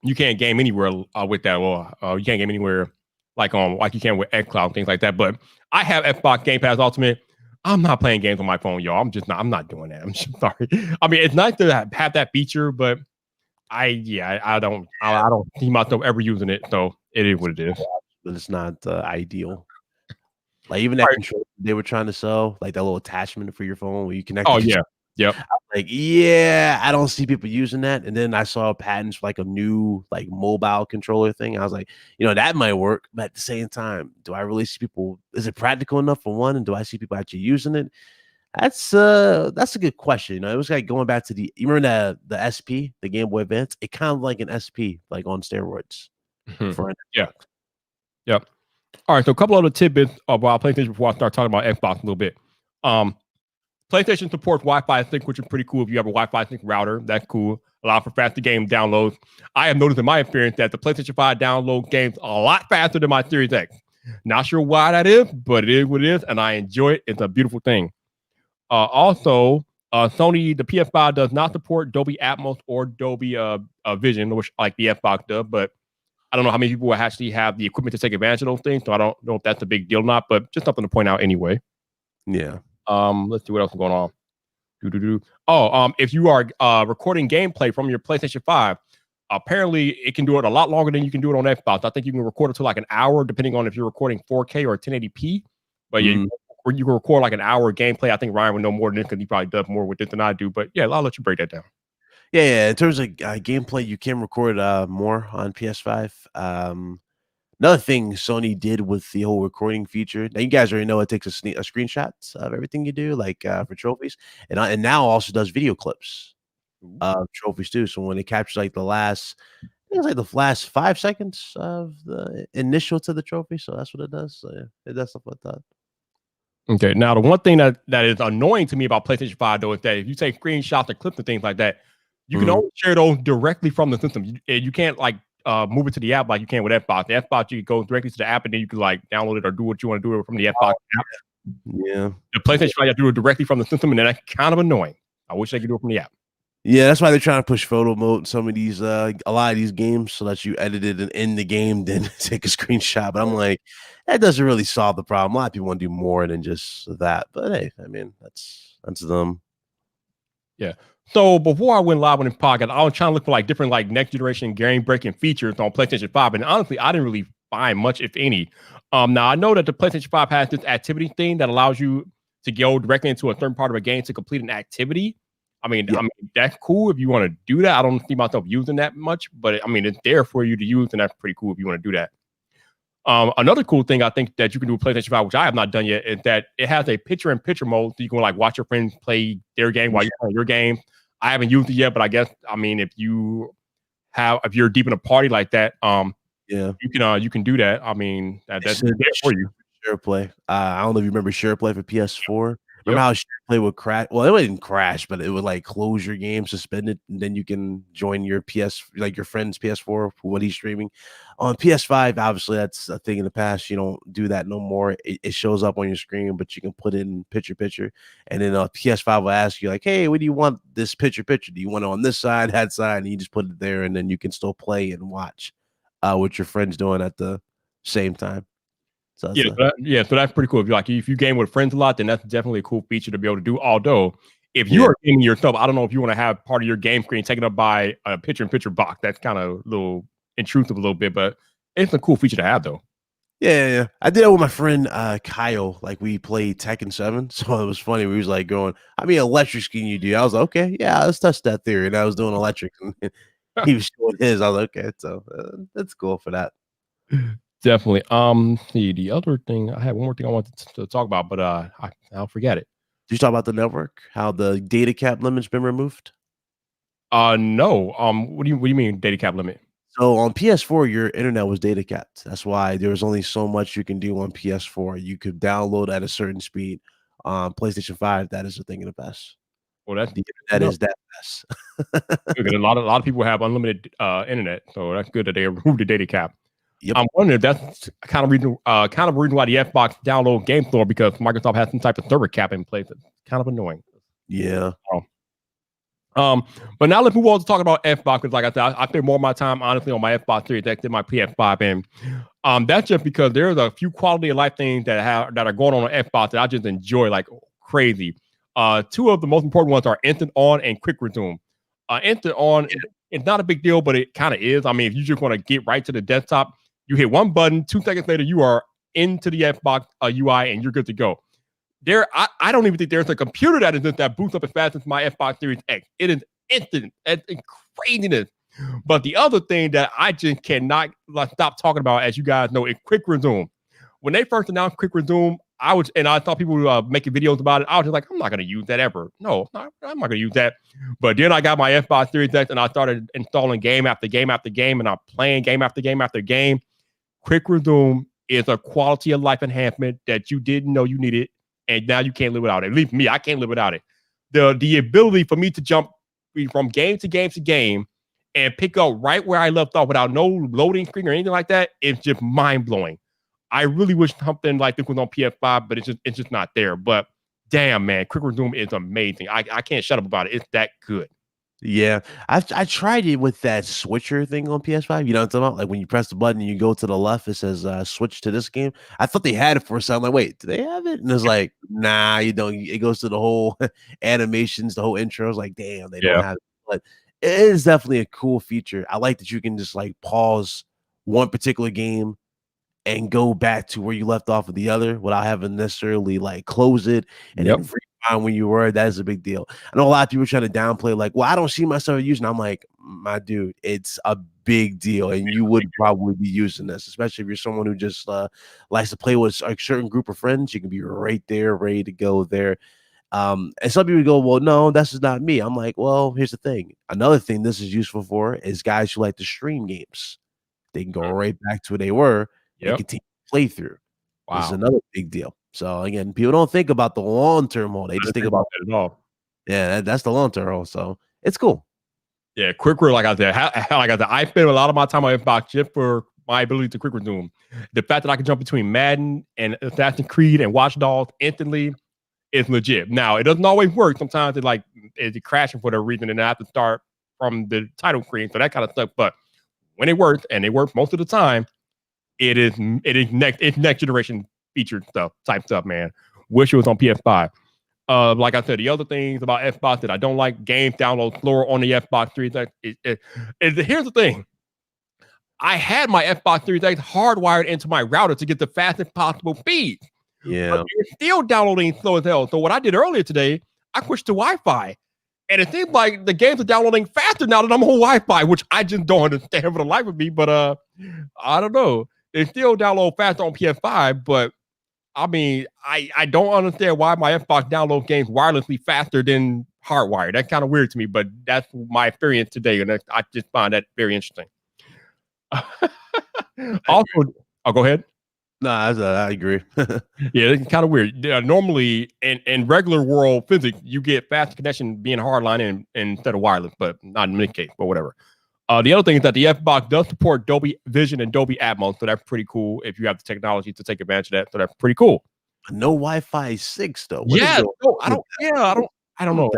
you can't game anywhere with that. Or you can't game anywhere like you can with xCloud and things like that. But I have Xbox Game Pass Ultimate. I'm not playing games on my phone, y'all. I'm not doing that. I'm just sorry. I mean, it's nice to have that feature, but I don't see myself ever using it. So it is what it is. But it's not ideal. Like even that controller they were trying to sell, like that little attachment for your phone where you connect. Oh yeah. Yep. Like, yeah, I don't see people using that. And then I saw patents for like a new like mobile controller thing. I was like, that might work, but at the same time, do I really see people? Is it practical enough for one? And do I see people actually using it? That's a good question. It was like going back to you remember the SP, the Game Boy Advance? It kind of like an SP, like on steroids. Yeah. Yep. All right, so a couple other tidbits about PlayStation before I start talking about Xbox a little bit. PlayStation supports Wi-Fi sync, which is pretty cool. If you have a Wi-Fi sync router, that's cool. Allow for faster game downloads. I have noticed in my experience that the PlayStation 5 download games a lot faster than my Series X. Not sure why that is, but it is what it is, and I enjoy it. It's a beautiful thing. Also, Sony, the PS5 does not support Dolby Atmos or Dolby Vision, which like the Xbox does, but I don't know how many people will actually have the equipment to take advantage of those things, so I don't know if that's a big deal or not, but just something to point out anyway. Yeah. Let's see what else is going on. If you are recording gameplay from your PlayStation 5, apparently it can do it a lot longer than you can do it on Xbox. I think you can record it to like an hour, depending on if you're recording 4K or 1080p. But you can record like an hour of gameplay. I think Ryan would know more than this because he probably does more with this than I do. But yeah, I'll let you break that down. Yeah. In terms of gameplay, you can record more on PS5. Another thing Sony did with the whole recording feature. Now you guys already know it takes a screenshot of everything you do, like for trophies, and now also does video clips of trophies too. So when it captures like the last It's like the last 5 seconds of the initial to the trophy, so that's what it does. So yeah, it does stuff like that. Okay. Now, the one thing that is annoying to me about PlayStation 5 though is that if you take screenshots and clips and things like that, you can only share those directly from the system. You can't like move it to the app like you can with Xbox. The Xbox, you can go directly to the app and then you can like download it or do what you want to do from the Xbox app. Yeah. The PlayStation 5, you have to do it directly from the system, and that's kind of annoying. I wish they could do it from the app. Yeah, that's why they're trying to push photo mode in some of these a lot of these games so that you edit it and in the game, then take a screenshot. But I'm like, that doesn't really solve the problem. A lot of people want to do more than just that. But hey, I mean, that's them. Yeah. So before I went live on this podcast, I was trying to look for like different like next generation game breaking features on PlayStation 5. And honestly, I didn't really find much, if any. Now I know that the PlayStation 5 has this activity thing that allows you to go directly into a certain part of a game to complete an activity. I mean, that's cool if you want to do that. I don't see myself using that much, but I mean, it's there for you to use, and that's pretty cool if you want to do that. Another cool thing I think that you can do with PlayStation 5, which I have not done yet, is that it has a picture-in-picture mode, so you can like watch your friends play their game while you're playing your game. I haven't used it yet, but I guess I mean if you're deep in a party like that, you can do that. I mean that's there for you. Share play. I don't know if you remember share play for PS4. Remember how share play would crash? Well, it wouldn't crash, but it would like close your game, suspend it, and then you can join your like your friend's PS4 for what he's streaming. On PS5, obviously that's a thing in the past. You don't do that no more. It shows up on your screen, but you can put it in picture, and then PS5 will ask you like, "Hey, what do you want this picture? Do you want it on this side, that side?" And you just put it there, and then you can still play and watch what your friend's doing at the same time. So so that's pretty cool. If you game with friends a lot, then that's definitely a cool feature to be able to do. Although, if you are gaming yourself, I don't know if you want to have part of your game screen taken up by a picture-in-picture box. That's kind of a little intrusive a little bit, but it's a cool feature to have though. Yeah. I did it with my friend Kyle. Like we played Tekken 7, so it was funny. We was like going, "How many electric can you do?" I was like, "Okay, yeah, let's test that theory." And I was doing electric, and he was showing his. I was like, "Okay, so that's cool for that." Definitely. See, the other thing I had one more thing I wanted to talk about, but I'll forget it. Did you talk about the network? How the data cap limit's been removed? No. What do you mean data cap limit? So on PS4, your internet was data capped. That's why there was only so much you can do on PS4. You could download at a certain speed. On PlayStation 5, that is a thing in the past. Well, that's The internet is that fast. a lot of people have unlimited internet, so that's good that they removed the data cap. Yep. I'm wondering if that's kind of reason why the Xbox download game store, because Microsoft has some type of server cap in place. It's kind of annoying. Yeah. But now let's move on to talk about Xbox, because like I said, I spend more of my time honestly on my Xbox Series X than my PS5, and that's just because there's a few quality of life things that are going on Xbox that I just enjoy like crazy. Two of the most important ones are instant on and quick resume. Instant on, it's not a big deal, but it kind of is. I mean, if you just want to get right to the desktop, you hit one button, 2 seconds later, you are into the Xbox UI and you're good to go. I don't even think there's a computer that boots up as fast as my Xbox Series X. It is instant. It's craziness. But the other thing that I just cannot stop talking about, as you guys know, is quick resume. When they first announced quick resume, I thought people were making videos about it. I was just like, I'm not going to use that ever. No, I'm not going to use that. But then I got my Xbox Series X and I started installing game after game after game, and I'm playing game after game after game. Quick resume is a quality of life enhancement that you didn't know you needed, and now you can't live without it. At least me, I can't live without it. The ability for me to jump from game to game to game and pick up right where I left off without no loading screen or anything like that is just mind blowing. I really wish something like this was on PS5, but it's just not there. But damn, man, quick resume is amazing. I can't shut up about it. It's that good. Yeah, I tried it with that switcher thing on PS5. You know what I'm talking about? Like when you press the button and you go to the left, it says switch to this game. I thought they had it for a second. I'm like, wait, do they have it? And it's like, nah, you don't. It goes to the whole animations, the whole intro. I was like, damn, they don't have it. But it is definitely a cool feature. I like that you can just like pause one particular game and go back to where you left off of the other without having necessarily like close it and then rewind when you were. That is a big deal. I know a lot of people trying to downplay, like, well, I don't see myself using it. I'm like, my dude, it's a big deal, and you would probably be using this, especially if you're someone who just likes to play with a certain group of friends. You can be right there, ready to go there. And some people go, well, no, that's just not me. I'm like, well, here's the thing. Another thing this is useful for is guys who like to stream games. They can go right back to where they were and Yep. continue to play through. This is Wow. another big deal. So again, people don't think about the long-term hold. They I just didn't think think about about, that at all. yeah, that's the long-term hold. So it's cool. Yeah, quick real like I said, like I said, I spend a lot of my time on Xbox just for my ability to quick resume. The fact that I can jump between Madden and Assassin's Creed and Watch Dogs instantly is legit. Now, it doesn't always work. Sometimes it's crashing for whatever reason, and I have to start from the title screen, so that kind of stuff. But when it works, and it works most of the time, it's next generation featured type stuff, man. Wish it was on PS5. Like I said, the other things about Xbox that I don't like, games download slower on the Xbox Series X. Here's the thing. I had my Xbox Series X hardwired into my router to get the fastest possible speed. Yeah. But it's still downloading slow as hell. So what I did earlier today, I switched to Wi-Fi. And it seems like the games are downloading faster now that I'm on Wi-Fi, which I just don't understand for the life of me. But I don't know. They still download faster on PS5, but I mean, I don't understand why my Xbox downloads games wirelessly faster than hardwired. That's kind of weird to me, but that's my experience today, and I just find that very interesting. Also, go ahead. No, I agree. Yeah, it's kind of weird. Normally, in regular world physics, you get fast connection being hardline instead of wireless, but not in this case, but whatever. The other thing is that the Xbox does support Dolby Vision and Dolby Atmos, so that's pretty cool if you have the technology to take advantage of that. So that's pretty cool. No Wi-Fi 6 though. Yeah, no, I don't know.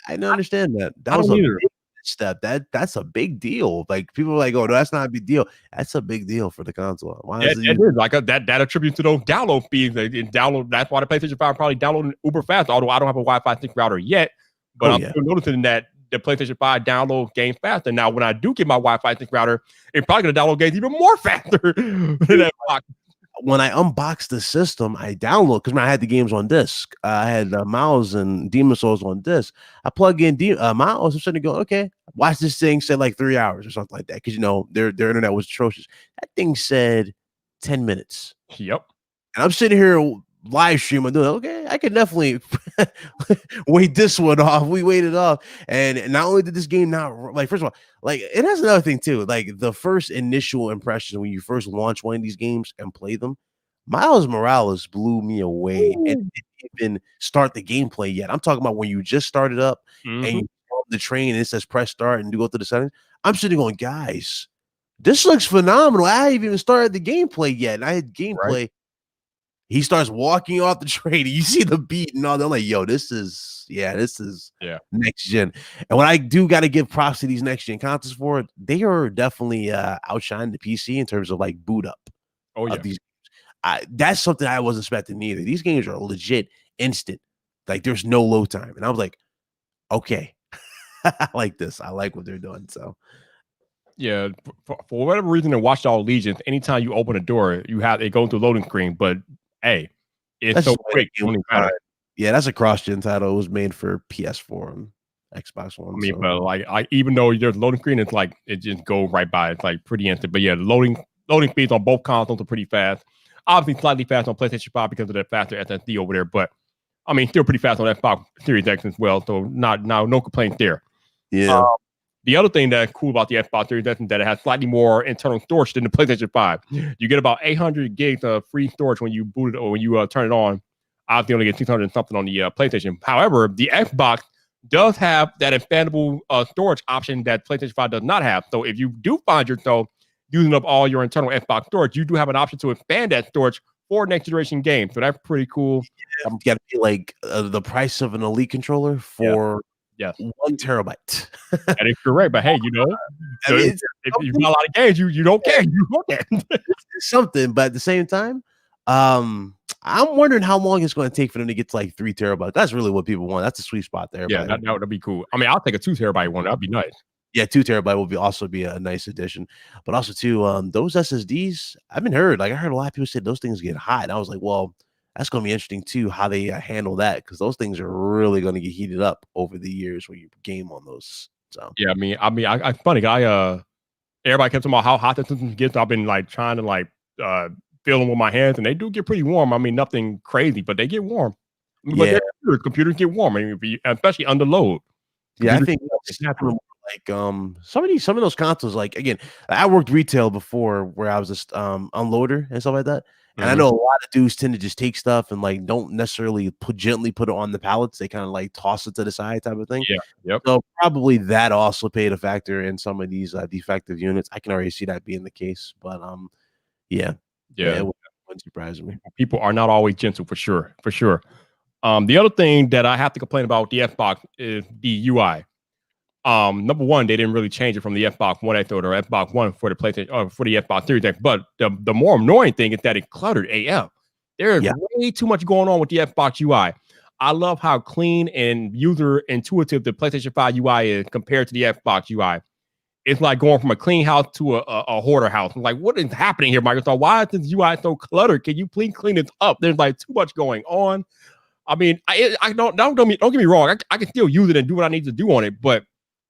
I don't understand that. That I was don't a either. big step. That's a big deal. Like people are like, oh, no, that's not a big deal. That's a big deal for the console. Why is It is like that attributes to those download speeds. That's why the PlayStation 5 probably downloading uber fast. Although I don't have a Wi-Fi 6 router yet, but I'm still noticing that the PlayStation 5 downloads games faster. Now, when I do get my Wi-Fi 6 router, it's probably gonna download games even more faster than that box. When I unboxed the system, I download because I had the games on disc. I had Miles and Demon Souls on disc. I plug in Miles. I'm sitting there going, okay, watch this thing. Said like 3 hours or something like that because their internet was atrocious. That thing said 10 minutes. Yep. And I'm sitting here live streaming, doing okay. I could definitely wait this one off. We waited off, and not only did this game not like, first of all, like, and that's another thing too. Like the first initial impression when you first launch one of these games and play them, Miles Morales blew me away, and didn't even start the gameplay yet. I'm talking about when you just started up and you on the train and it says press start and you go through the settings. I'm sitting going, guys, this looks phenomenal. I haven't even started the gameplay yet, and I had gameplay. Right. He starts walking off the train, and you see the beat and all that. I'm like, yo, this is next gen. And what I do got to give props to these next gen consoles for, they are definitely outshining the PC in terms of like boot up. Oh yeah, of these. That's something I wasn't expecting either. These games are legit instant. Like there's no load time, and I was like, okay, I like this. I like what they're doing. So. Yeah, for whatever reason in Watch Dogs Legion, anytime you open a door, you have it going through loading screen. But hey, it's that's so quick. Yeah, that's a cross-gen title. It was made for PS4 and Xbox One. I mean, but like, even though there's loading screen, it's like it just goes right by. It's like pretty instant. But yeah, loading speeds on both consoles are pretty fast. Obviously, slightly fast on PlayStation 5 because of the faster SSD over there. But I mean, still pretty fast on Xbox Series X as well. So no complaints there. Yeah. The other thing that's cool about the Xbox Series X is that it has slightly more internal storage than the PlayStation 5. You get about 800 gigs of free storage when you boot it or when you turn it on. Obviously, you only get 600 and something on the PlayStation. However, the Xbox does have that expandable storage option that PlayStation 5 does not have. So if you do find yourself using up all your internal Xbox storage, you do have an option to expand that storage for next generation games. So that's pretty cool. Yeah, you got to be like the price of an Elite controller for 1 terabyte. That is correct. But hey, so if you got a lot of games, you don't care. You look at it's something, but at the same time, I'm wondering how long it's going to take for them to get to like 3 terabytes. That's really what people want. That's a sweet spot there. Yeah, that would be cool. I mean, I'll take a 2 terabyte one. That'd be nice. Yeah, 2 terabyte will also be a nice addition. But also too, those SSDs, I've been heard. Like I heard a lot of people say those things get hot. And I was like, well, that's going to be interesting too, how they handle that, because those things are really going to get heated up over the years when you game on those. So yeah, I funny guy. Everybody kept talking about how hot the system gets. I've been like trying to feel them with my hands, and they do get pretty warm. I mean, nothing crazy, but they get warm. But Yeah. computers get warm, especially under load. Yeah, I Computers think it's natural. like some of those consoles, like again, I worked retail before where I was just unloader and stuff like that. And I Mhm. know a lot of dudes tend to just take stuff and like don't necessarily gently put it on the pallets. They kind of like toss it to the side type of thing. Yeah. Yep. So probably that also played a factor in some of these defective units. I can already see that being the case. But yeah, Yeah. it wouldn't surprise me. People are not always gentle for sure. For sure. The other thing that I have to complain about with the Xbox is the UI. Number one, they didn't really change it from the Xbox One X or Xbox One for the PlayStation or for the Xbox Series X. But the more annoying thing is that it's cluttered AF. There is Yeah. way too much going on with the Xbox UI. I love how clean and user intuitive the PlayStation 5 UI is compared to the Xbox UI. It's like going from a clean house to a hoarder house. I'm like, what is happening here, Microsoft? Why is this UI so cluttered? Can you please clean it up? There's like too much going on. I mean, I don't get me wrong. I can still use it and do what I need to do on it, but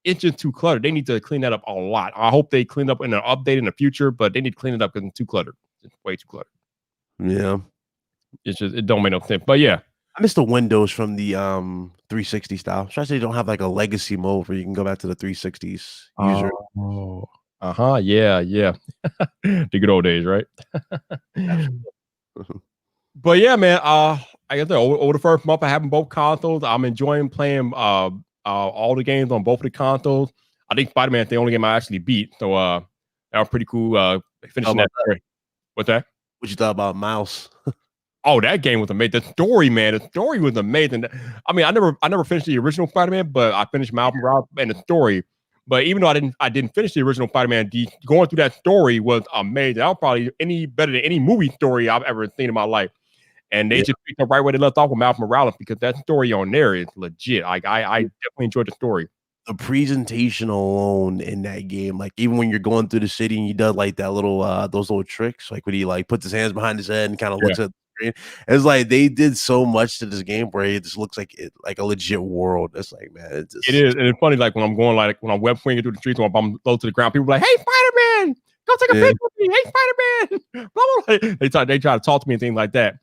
it's just too cluttered. They need to clean that up a lot. I hope they clean up in an update in the future, but they need to clean it up because it's too cluttered. It's way too cluttered. Yeah. It's just it don't make no sense. But yeah, I miss the windows from the 360 style. Especially they don't have like a legacy mode where you can go back to the 360s user. oh, yeah, yeah. The good old days, right? Absolutely. But yeah, man. I guess over the first month, I have both consoles. I'm enjoying playing all the games on both of the consoles. I think Spider-Man is the only game I actually beat, so that was pretty cool. How Finishing about that. that? What's that? What you thought about Mouse? Oh, that game was amazing. The story, man, the story was amazing. I mean, I never finished the original Spider-Man, but I finished Miles Morales and the story. But even though I didn't finish the original Spider-Man, going through that story was amazing. That was probably any better than any movie story I've ever seen in my life. And they Yeah. just picked up right where they left off with Miles Morales because that story on there is legit. Like I definitely enjoyed the story. The presentation alone in that game, like even when you're going through the city and he does like that little those little tricks, like when he like puts his hands behind his head and kind of Yeah. looks at the screen. It's like they did so much to this game where it just looks like it like a legit world. It's like, man, It is, and it's funny. Like when I'm going, like when I'm web swinging through the streets, or I'm low to the ground, people are like, "Hey, Spider-Man, go take a Yeah. picture with me. Hey, Spider-Man." Blah, blah, blah. They try to talk to me and things like that.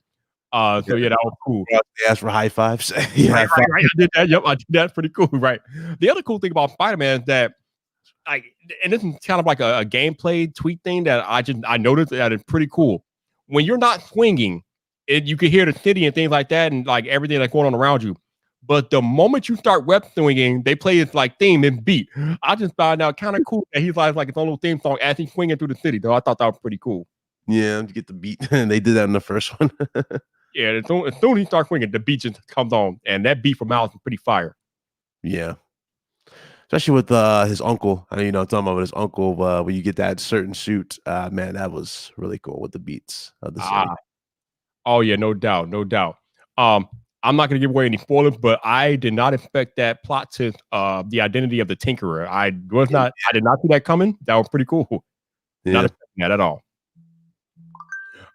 So yeah, that was cool. They asked for high fives. Yeah, Right. I did that. Yep, I did that. Pretty cool. Right. The other cool thing about Spider-Man is that, like, and this is kind of like a gameplay tweak thing that I noticed that is pretty cool. When you're not swinging, you can hear the city and things like that, and like everything that's going on around you. But the moment you start web swinging, they play its like theme and beat. I just found out kind of cool that he's like his own little theme song as he's swinging through the city. Though I thought that was pretty cool. Yeah, to get the beat. And they did that in the first one. Yeah, as soon as he starts swinging, the beat just comes on, and that beat from Miles is pretty fire. Yeah. Especially with his uncle. I know you know I'm talking about his uncle, when you get that certain suit, man, that was really cool with the beats of the city. Oh yeah, no doubt, no doubt. I'm not gonna give away any spoilers, but I did not expect that plot to the identity of the Tinkerer. I did not see that coming. That was pretty cool. Not Yeah. expecting that at all.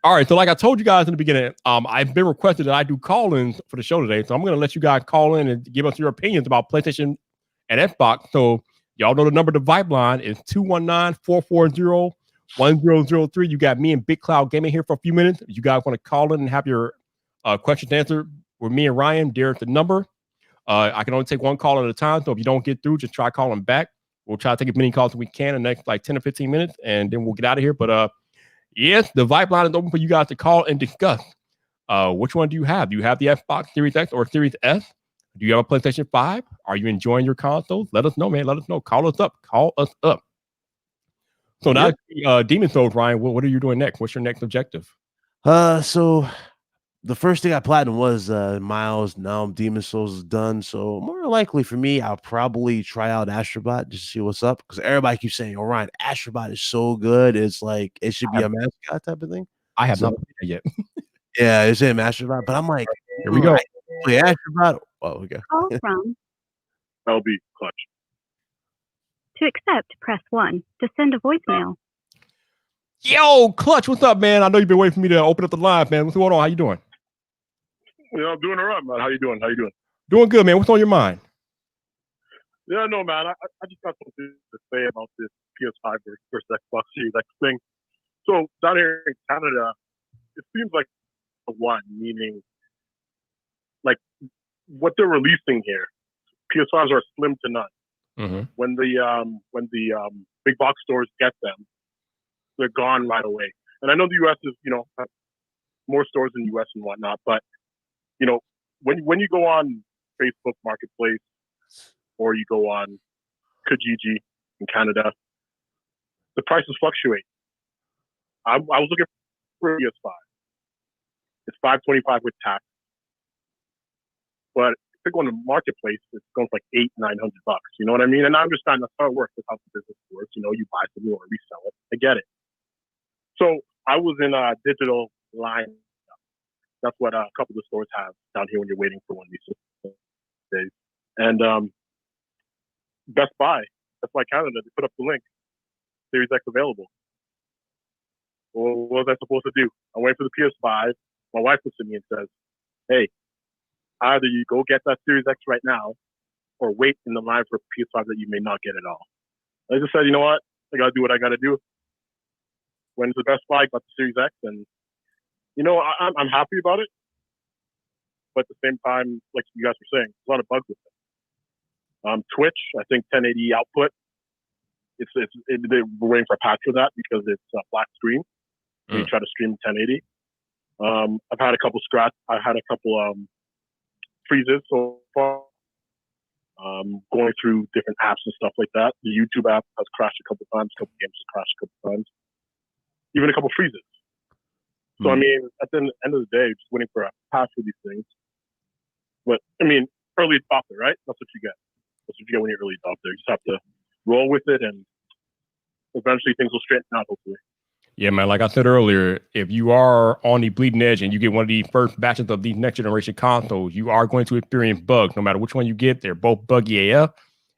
All right, so like I told you guys in the beginning, I've been requested that I do call-ins for the show today, so I'm gonna let you guys call in and give us your opinions about PlayStation and Xbox. So y'all know the number to Vibe line is 219-440-1003. You got me and Big Cloud Gaming here for a few minutes. If you guys want to call in and have your questions answered with me and Ryan, there's the number. I can only take one call at a time, so if you don't get through, just try calling back. We'll try to take as many calls as we can in the next like 10 or 15 minutes, and then we'll get out of here. But yes, the Vibe line is open for you guys to call and discuss. Which one do you have? Do you have the Xbox Series X or Series S? Do you have a PlayStation 5? Are you enjoying your consoles? Let us know, man. Let us know. Call us up. So now, Demon Souls, Ryan, what are you doing next? What's your next objective? So the first thing I platinum was Miles. Now Demon Souls is done. So more likely for me, I'll probably try out Astrobot just to see what's up. Because everybody keeps saying, "Oh, Ryan, Astrobot is so good. It's like it should be a mascot type of thing." I have So, not played that yet. yeah, it's in Astrobot, but I'm like, Here we go. I play Astrobot. Oh, okay. Call from LB Clutch. to accept, press 1. To send a voicemail, Yo, Clutch, what's up, man? I know you've been waiting for me to open up the line, man. What's going on? How you doing? Yeah, I'm doing all right, man. How you doing? Doing good, man. What's on your mind? Yeah, no, man. I just got something to say about this PS5 versus Xbox Series X thing. So down here in Canada, it seems like a one, meaning like what they're releasing here. PS5s are slim to none. Mm-hmm. When the big box stores get them, they're gone right away. And I know the U.S. is, have more stores in the U.S. and whatnot, but when you go on Facebook Marketplace or you go on Kijiji in Canada, the prices fluctuate. I was looking for a PS5. It's $525 with tax, but if you go on the marketplace, it's going for like $800-900. You know what I mean? And I understand that's how it works. That's how the business works. You buy something or resell it. I get it. So I was in a digital line. That's what a couple of the stores have down here when you're waiting for one of these days. And Best Buy Canada, they put up the link. Series X available. Well, what was I supposed to do? I went for the PS5. My wife looks at me and says, hey, either you go get that Series X right now or wait in the line for a PS5 that you may not get at all. I just said, you know what? I got to do what I got to do. Went to the Best Buy, got the Series X, and I'm happy about it. But at the same time, like you guys were saying, there's a lot of bugs with it. Twitch, I think 1080 output. They're waiting for a patch for that because it's a flat screen. When you try to stream 1080. I've had a couple freezes so far. Going through different apps and stuff like that. The YouTube app has crashed a couple times. A couple games have crashed a couple times. Even a couple freezes. So I mean, at the end of the day, just waiting for a patch for these things. But I mean, early adopter, right? That's what you get. That's what you get when you're early adopter. You just have to roll with it, and eventually things will straighten out, hopefully. Yeah, man. Like I said earlier, if you are on the bleeding edge and you get one of these first batches of these next generation consoles, you are going to experience bugs. No matter which one you get, they're both buggy AF.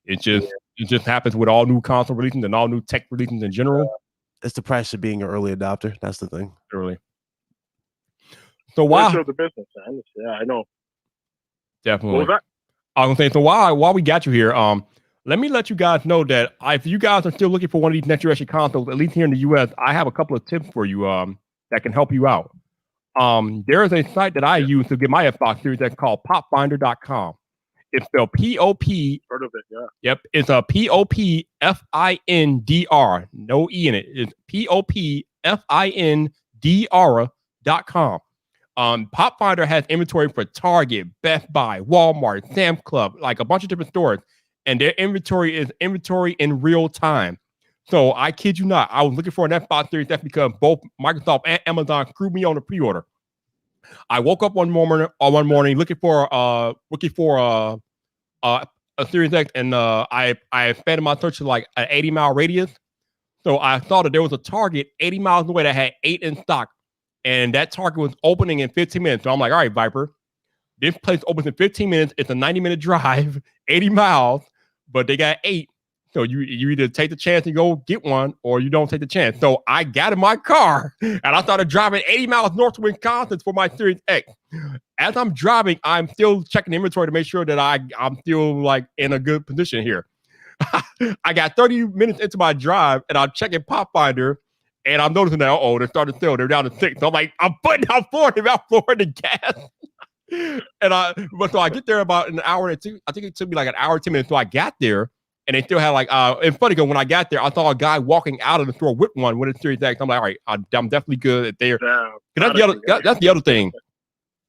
It just happens with all new console releases and all new tech releases in general. It's the price of being an early adopter. That's the thing. Really. So why? Show the business, man. Yeah, I know. Definitely. What was that? I was gonna say, so while we got you here, let me let you guys know that if you guys are still looking for one of these next generation consoles, at least here in the US, I have a couple of tips for you that can help you out. There is a site that I use to get my Xbox Series X called popfinder.com. It's spelled P-O-P. Heard of it, yeah. Yep, it's a P-O-P-F-I-N-D-R. No E in it. It's P-O-P-F-I-N-D-R.com. PopFinder has inventory for Target, Best Buy, Walmart, Sam's Club, like a bunch of different stores. And their inventory is inventory in real time. So I kid you not, I was looking for an Xbox Series X because both Microsoft and Amazon screwed me on the pre-order. I woke up one morning looking for a Series X, and I expanded my search to like an 80-mile radius. So I saw that there was a Target 80 miles away that had 8 in stock, and that Target was opening in 15 minutes. So I'm like, all right, Viper, this place opens in 15 minutes. It's a 90-minute drive, 80 miles, but they got 8. So you either take the chance and go get one, or you don't take the chance. So I got in my car and I started driving 80 miles north to Wisconsin for my Series X. As I'm driving, I'm still checking the inventory to make sure that I'm still like in a good position here. I got 30 minutes into my drive and I'm checking PopFinder and I'm noticing that, they're starting to sell. They're down to 6. So I'm like, I'm putting out Florida gas. So I get there about an hour. I think it took me like an hour, 10 minutes. So I got there. And they still had like, it's funny because when I got there, I saw a guy walking out of the store with a Series X. I'm like, all right, I'm definitely good at there. That's the other thing.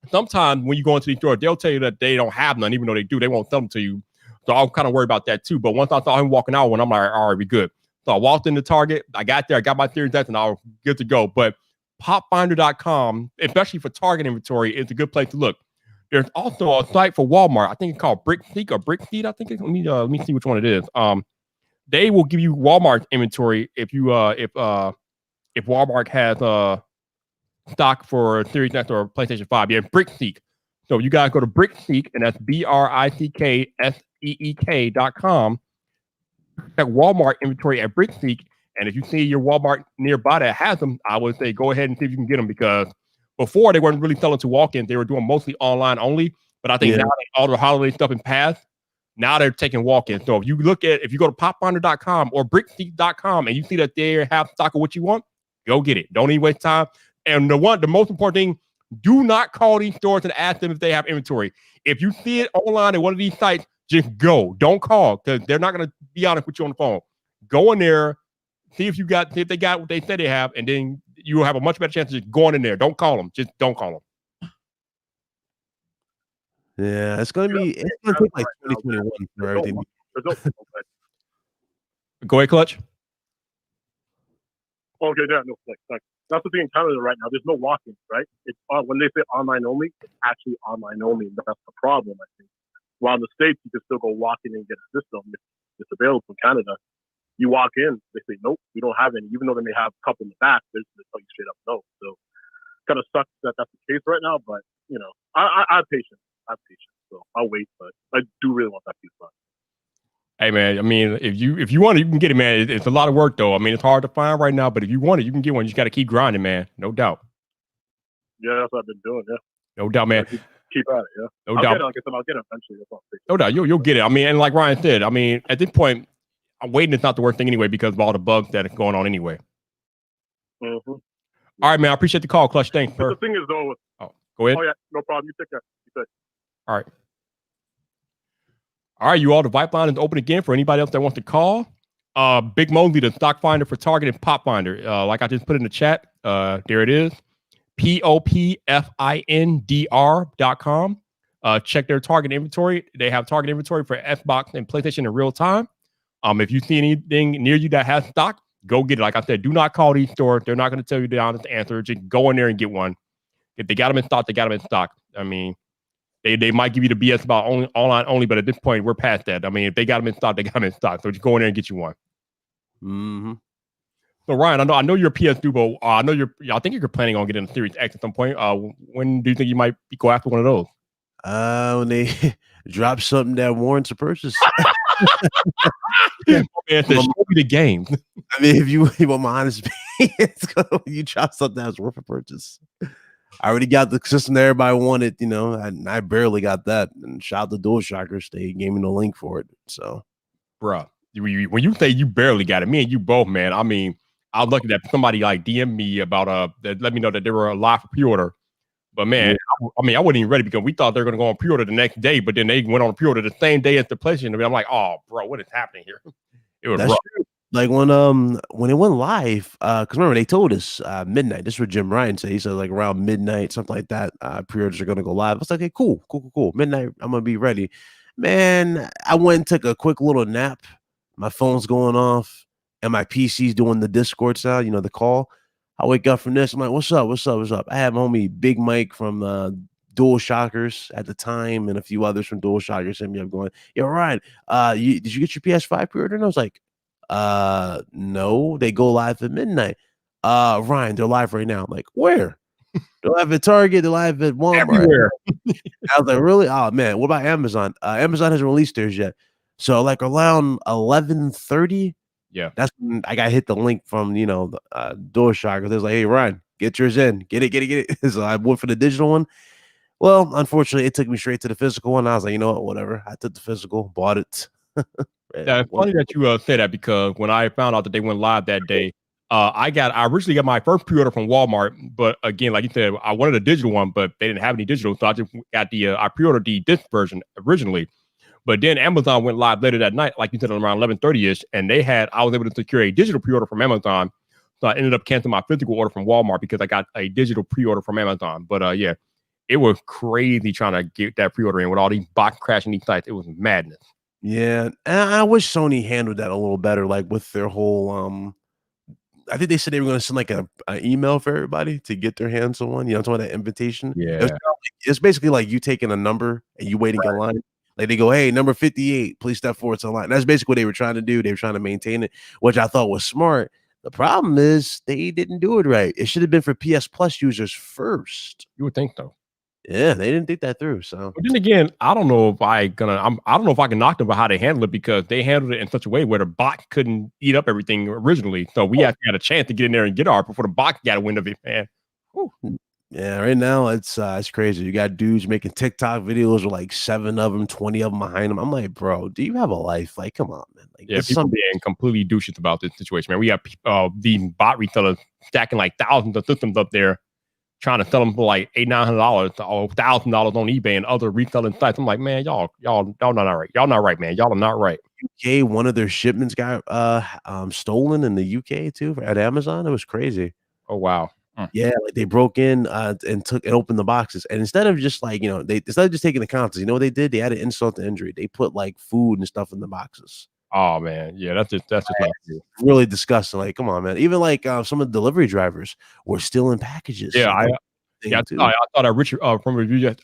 Sometimes when you go into these stores, they'll tell you that they don't have none, even though they do. They won't sell them to you. So I'm kind of worried about that too. But once I saw him walking out, I'm like, all right, we good. So I walked into Target. I got there. I got my Series X, and I was good to go. But popfinder.com, especially for Target inventory, is a good place to look. There's also a site for Walmart. I think it's called Brickseek or Brickseed. I think let me see which one it is. They will give you Walmart inventory if Walmart has stock for Series X or PlayStation 5. Yeah, Brickseek. So you guys go to Brickseek, and that's BRICKSEEK.com. Check Walmart inventory at Brickseek, and if you see your Walmart nearby that has them, I would say go ahead and see if you can get them, because before they weren't really selling to walk-ins. They were doing mostly online only. But I think now that all the holiday stuff is passed, now they're taking walk-ins. So if you go to popfinder.com or brickseek.com and you see that they have stock of what you want, go get it. Don't even waste time. And the most important thing, Do not call these stores and ask them if they have inventory. If you see it online at one of these sites, just go. Don't call because they're not going to be honest with you on the phone. Go in there, see if they got what they said they have, and then you will have a much better chance of just going in there. Don't call them. Just don't call them. Yeah, it's gonna take like 2021 for everything. Go ahead, Clutch. Okay, yeah, no, like that's the thing in Canada right now. There's no walk-in, right? It's when they say online only, it's actually online only. That's the problem, I think. While in the States, you can still go walk in and get a system if it's available in Canada. You walk in, they say, nope, we don't have any. Even though they may have a couple in the back, they tell you straight up no. So kind of sucks that that's the case right now, but, you know, I have patience. So I'll wait, but I do really want that PS5. Hey man, I mean, if you want it, you can get it, man. It's a lot of work though. I mean, it's hard to find right now, but if you want it, you can get one. You just got to keep grinding, man. No doubt. Yeah, that's what I've been doing. Yeah. No doubt, man. Keep at it. Yeah. No doubt. I'll get it eventually. No doubt. You'll get it. I mean, and like Ryan said, I mean, at this point, waiting is not the worst thing anyway because of all the bugs that are going on anyway. Mm-hmm. All right, man. I appreciate the call, Clutch. Thanks. But the thing is though. Go ahead. Oh yeah, no problem. You take care. You good. All right. All right, you all, the Vype line is open again for anybody else that wants to call. Big Mosey, the stock finder for Target and Pop Finder. Like I just put in the chat, there it is. POPFINDR.com. Check their Target inventory. They have Target inventory for Xbox and PlayStation in real time. If you see anything near you that has stock, go get it. Like I said, do not call these stores. They're not going to tell you the honest answer. Just go in there and get one. If they got them in stock, they got them in stock. I mean, they might give you the BS about online only, but at this point, we're past that. I mean, if they got them in stock, they got them in stock. So just go in there and get you one. Mm-hmm. So Ryan, I know you're a PS Dubo. I think you're planning on getting a Series X at some point. When do you think you might go after one of those? When they drop something that warrants a purchase. Man, show me the game. I mean, if you want my honest opinion, you drop something that's worth a purchase. I already got the system that everybody wanted, you know, and I barely got that. And shout out to DualShockers, they gave me the link for it. So, bruh, when you say you barely got it, me and you both, man. I mean, I was lucky that somebody like DM me about that let me know that they were live for pre-order. But man, I wasn't even ready because we thought they were going to go on pre-order the next day, but then they went on pre-order the same day as the PlayStation. I mean, I'm like, oh, bro, what is happening here? It was rough. True. Like when it went live, because remember they told us midnight. This is what Jim Ryan said. He said like around midnight, something like that. Pre-orders are gonna go live. I was like, okay, cool. Midnight, I'm gonna be ready. Man, I went and took a quick little nap. My phone's going off, and my PC's doing the Discord sound. You know, the call. I wake up from this. I'm like, what's up? I have homie Big Mike from DualShockers at the time, and a few others from DualShockers hit me up going, yo, Ryan, did you get your PS5 pre-order? And I was like, no, they go live at midnight. Ryan, they're live right now. I'm like, where? They're live at Target, they're live at Walmart. Everywhere. I was like, really? Oh man, what about Amazon? Amazon hasn't released theirs yet. So like around 11:30, yeah, that's when I got hit the link from the DualShocker. They're like, hey Ryan, get yours in, get it. So I went for the digital one. Well, unfortunately, it took me straight to the physical one. I was like, you know what, whatever. I took the physical, bought it. Yeah, it's funny that you say that because when I found out that they went live that day, I originally got my first pre-order from Walmart, but again, like you said, I wanted a digital one, but they didn't have any digital, so I just got I pre-ordered the disc version originally. But then Amazon went live later that night, like you said, around 11:30ish, and I was able to secure a digital pre-order from Amazon, so I ended up canceling my physical order from Walmart because I got a digital pre-order from Amazon. But yeah, it was crazy trying to get that pre-order in with all these bots crashing these sites. It was madness. Yeah, and I wish Sony handled that a little better, like with their whole I think they said they were going to send like an email for everybody to get their hands on one. You know, talking about that invitation. Yeah, it's basically like you taking a number and you waiting in line. Like they go, hey, number 58, please step forward to the line. That's basically what they were trying to do. They were trying to maintain it, which I thought was smart. The problem is they didn't do it right. It should have been for PS Plus users first. You would think so. Yeah, they didn't think that through. So, but then again, I don't know if I don't know if I can knock them about how they handle it because they handled it in such a way where the bot couldn't eat up everything originally. So we actually had a chance to get in there and get ours before the bot got a wind of it, man. Whew. Yeah, right now it's crazy. You got dudes making TikTok videos with like 7 of them, 20 of them behind them. I'm like, bro, do you have a life? Like, come on, man. Like, yeah, people being completely douches about this situation, man. We have these bot retailers stacking like thousands of systems up there. trying to sell them for like $800-900 or $1,000 on eBay and other reselling sites. I'm like, man, y'all not right. Y'all not right, man. Y'all are not right. UK, one of their shipments got stolen in the UK too at Amazon. It was crazy. Oh wow. Yeah, like they broke in and opened the boxes, and instead of just like instead of just taking the contents, you know what they did? They added insult to injury. They put like food and stuff in the boxes. Oh man, yeah, that's just not cool. Really disgusting. Like, come on, man. Even like some of the delivery drivers were stealing packages. Yeah, I thought Rich from Review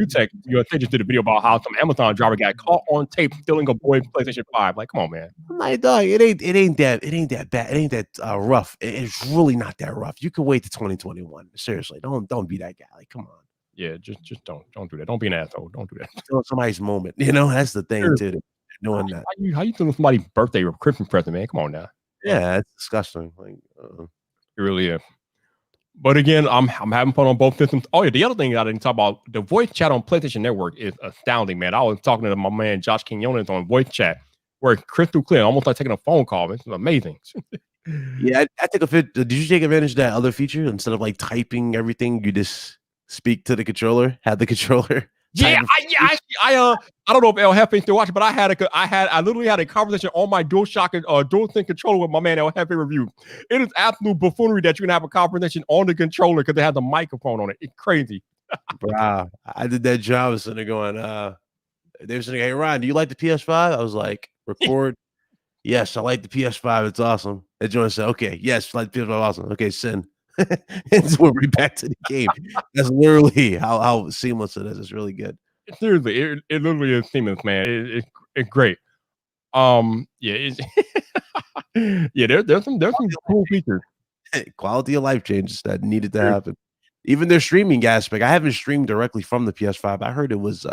Tech USA just did a video about how some Amazon driver got caught on tape stealing a boy's PlayStation 5. Like, come on, man. I'm like, dog, it ain't that bad. It ain't that rough. It's really not that rough. You can wait to 2021. Seriously, don't be that guy. Like, come on. Yeah, just don't do that. Don't be an asshole. Don't do that. Stealing somebody's moment. You know, that's the thing too. Doing that. How you stealing somebody's birthday or Christmas present, man? Come on now. Yeah, it's disgusting. Like, it really is. But again, I'm having fun on both systems. Oh yeah, the other thing I didn't talk about, the voice chat on PlayStation Network is astounding, man. I was talking to my man Josh Quinones on voice chat, where it's crystal clear, almost like taking a phone call. It's amazing. Yeah, I take did you take advantage of that other feature instead of like typing everything? You just speak to the controller, have the controller. Yeah, I don't know if El Jefe still watching, but I literally had a conversation on my DualSense controller with my man El Jefe Review. It is absolute buffoonery that you can have a conversation on the controller because it has a microphone on it. It's crazy. Wow, I did that job. I was sitting there going, they were saying, "Hey Ryan, do you like the PS5?" I was like, "Record." Yes, I like the PS5. It's awesome. And Jordan said, "Okay, yes, I like the PS5. Awesome. Okay, send." And so we're right back to the game. That's literally how seamless it is. It's really good. Seriously, it literally is seamless, man. It's great. Yeah, there's some cool features. Quality of life changes that needed to happen. Even their streaming aspect. I haven't streamed directly from the PS5. I heard it was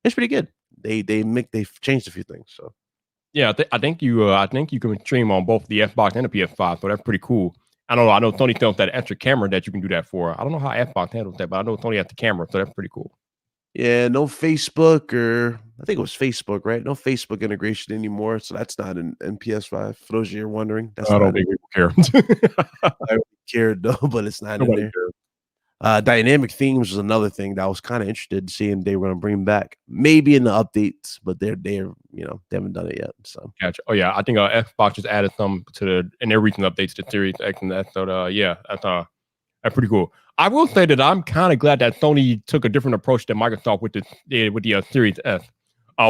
it's pretty good. They've changed a few things. So yeah, I think you can stream on both the Xbox and the PS5. So that's pretty cool. I don't know. I know Sony still has that extra camera that you can do that for. I don't know how Xbox handles that, but I know Sony has the camera, so that's pretty cool. Yeah, no Facebook, or I think it was Facebook, right? No Facebook integration anymore, so that's not in PS5. For those of you wondering, I don't think people care. I care though, but it's not in there. Dynamic themes was another thing that I was kind of interested in seeing they were going to bring back, maybe in the updates, but they're they haven't done it yet. So gotcha. Oh yeah, I think Xbox just added some in their recent updates to Series X and that. So yeah, that's pretty cool. I will say that I'm kind of glad that Sony took a different approach than Microsoft with the Series S.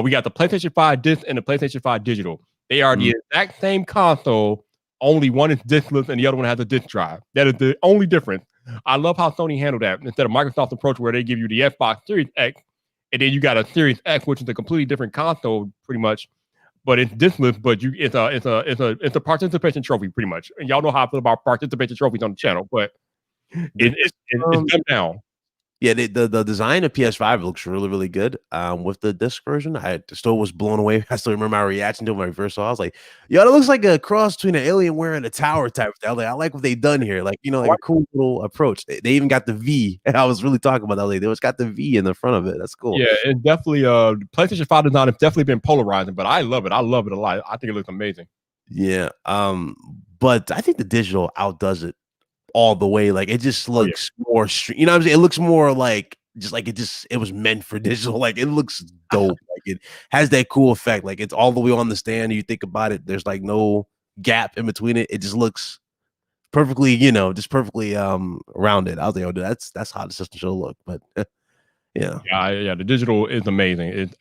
We got the PlayStation 5 disc and the PlayStation 5 digital. They are the exact same console, only one is discless and the other one has a disc drive. That is the only difference. I love how Sony handled that instead of Microsoft's approach where they give you the Xbox Series X and then you got a Series X, which is a completely different console, pretty much. But it's discless, but it's a participation trophy, pretty much. And y'all know how I feel about participation trophies on the channel, but it's done now. Yeah, the design of PS5 looks really, really good. With the disc version, I still was blown away. I still remember my reaction to it when I first saw it. I was like, yo, it looks like a cross between an Alienware and a tower type of thing. I like what they've done here. Like, like a cool little approach. They even got the V. I was really talking about that. Like, they just got the V in the front of it. That's cool. Yeah, it's definitely PlayStation 5 design has definitely been polarizing, but I love it. I love it a lot. I think it looks amazing. Yeah. But I think the digital outdoes it all the way. Like, it just looks more you know what I'm saying? It looks more like it was meant for digital. Like, it looks dope. Like, it has that cool effect. Like, it's all the way on the stand. You think about it, there's like no gap in between it. It just looks perfectly, just perfectly rounded. I was like, oh, dude, that's how the system should look. But yeah, the digital is amazing. It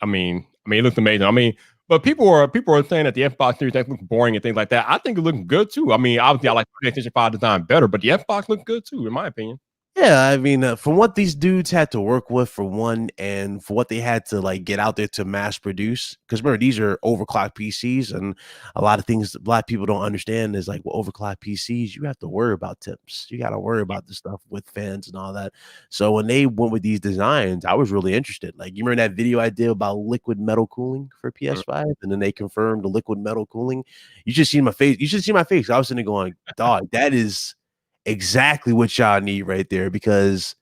looks amazing. But people are saying that the Xbox Series X looks boring and things like that. I think it looks good too. Obviously, I like the PlayStation 5 design better, but the Xbox looks good too, in my opinion. Yeah, from what these dudes had to work with for one, and for what they had to like get out there to mass produce, because remember, these are overclocked PCs, and a lot of things that black people don't understand is like, well, overclocked PCs, you have to worry about tips. You got to worry about the stuff with fans and all that. So when they went with these designs, I was really interested. Like, you remember that video I did about liquid metal cooling for PS5, and then they confirmed the liquid metal cooling. You should see my face. You should see my face. I was sitting there going, dog, that is exactly what y'all need right there, because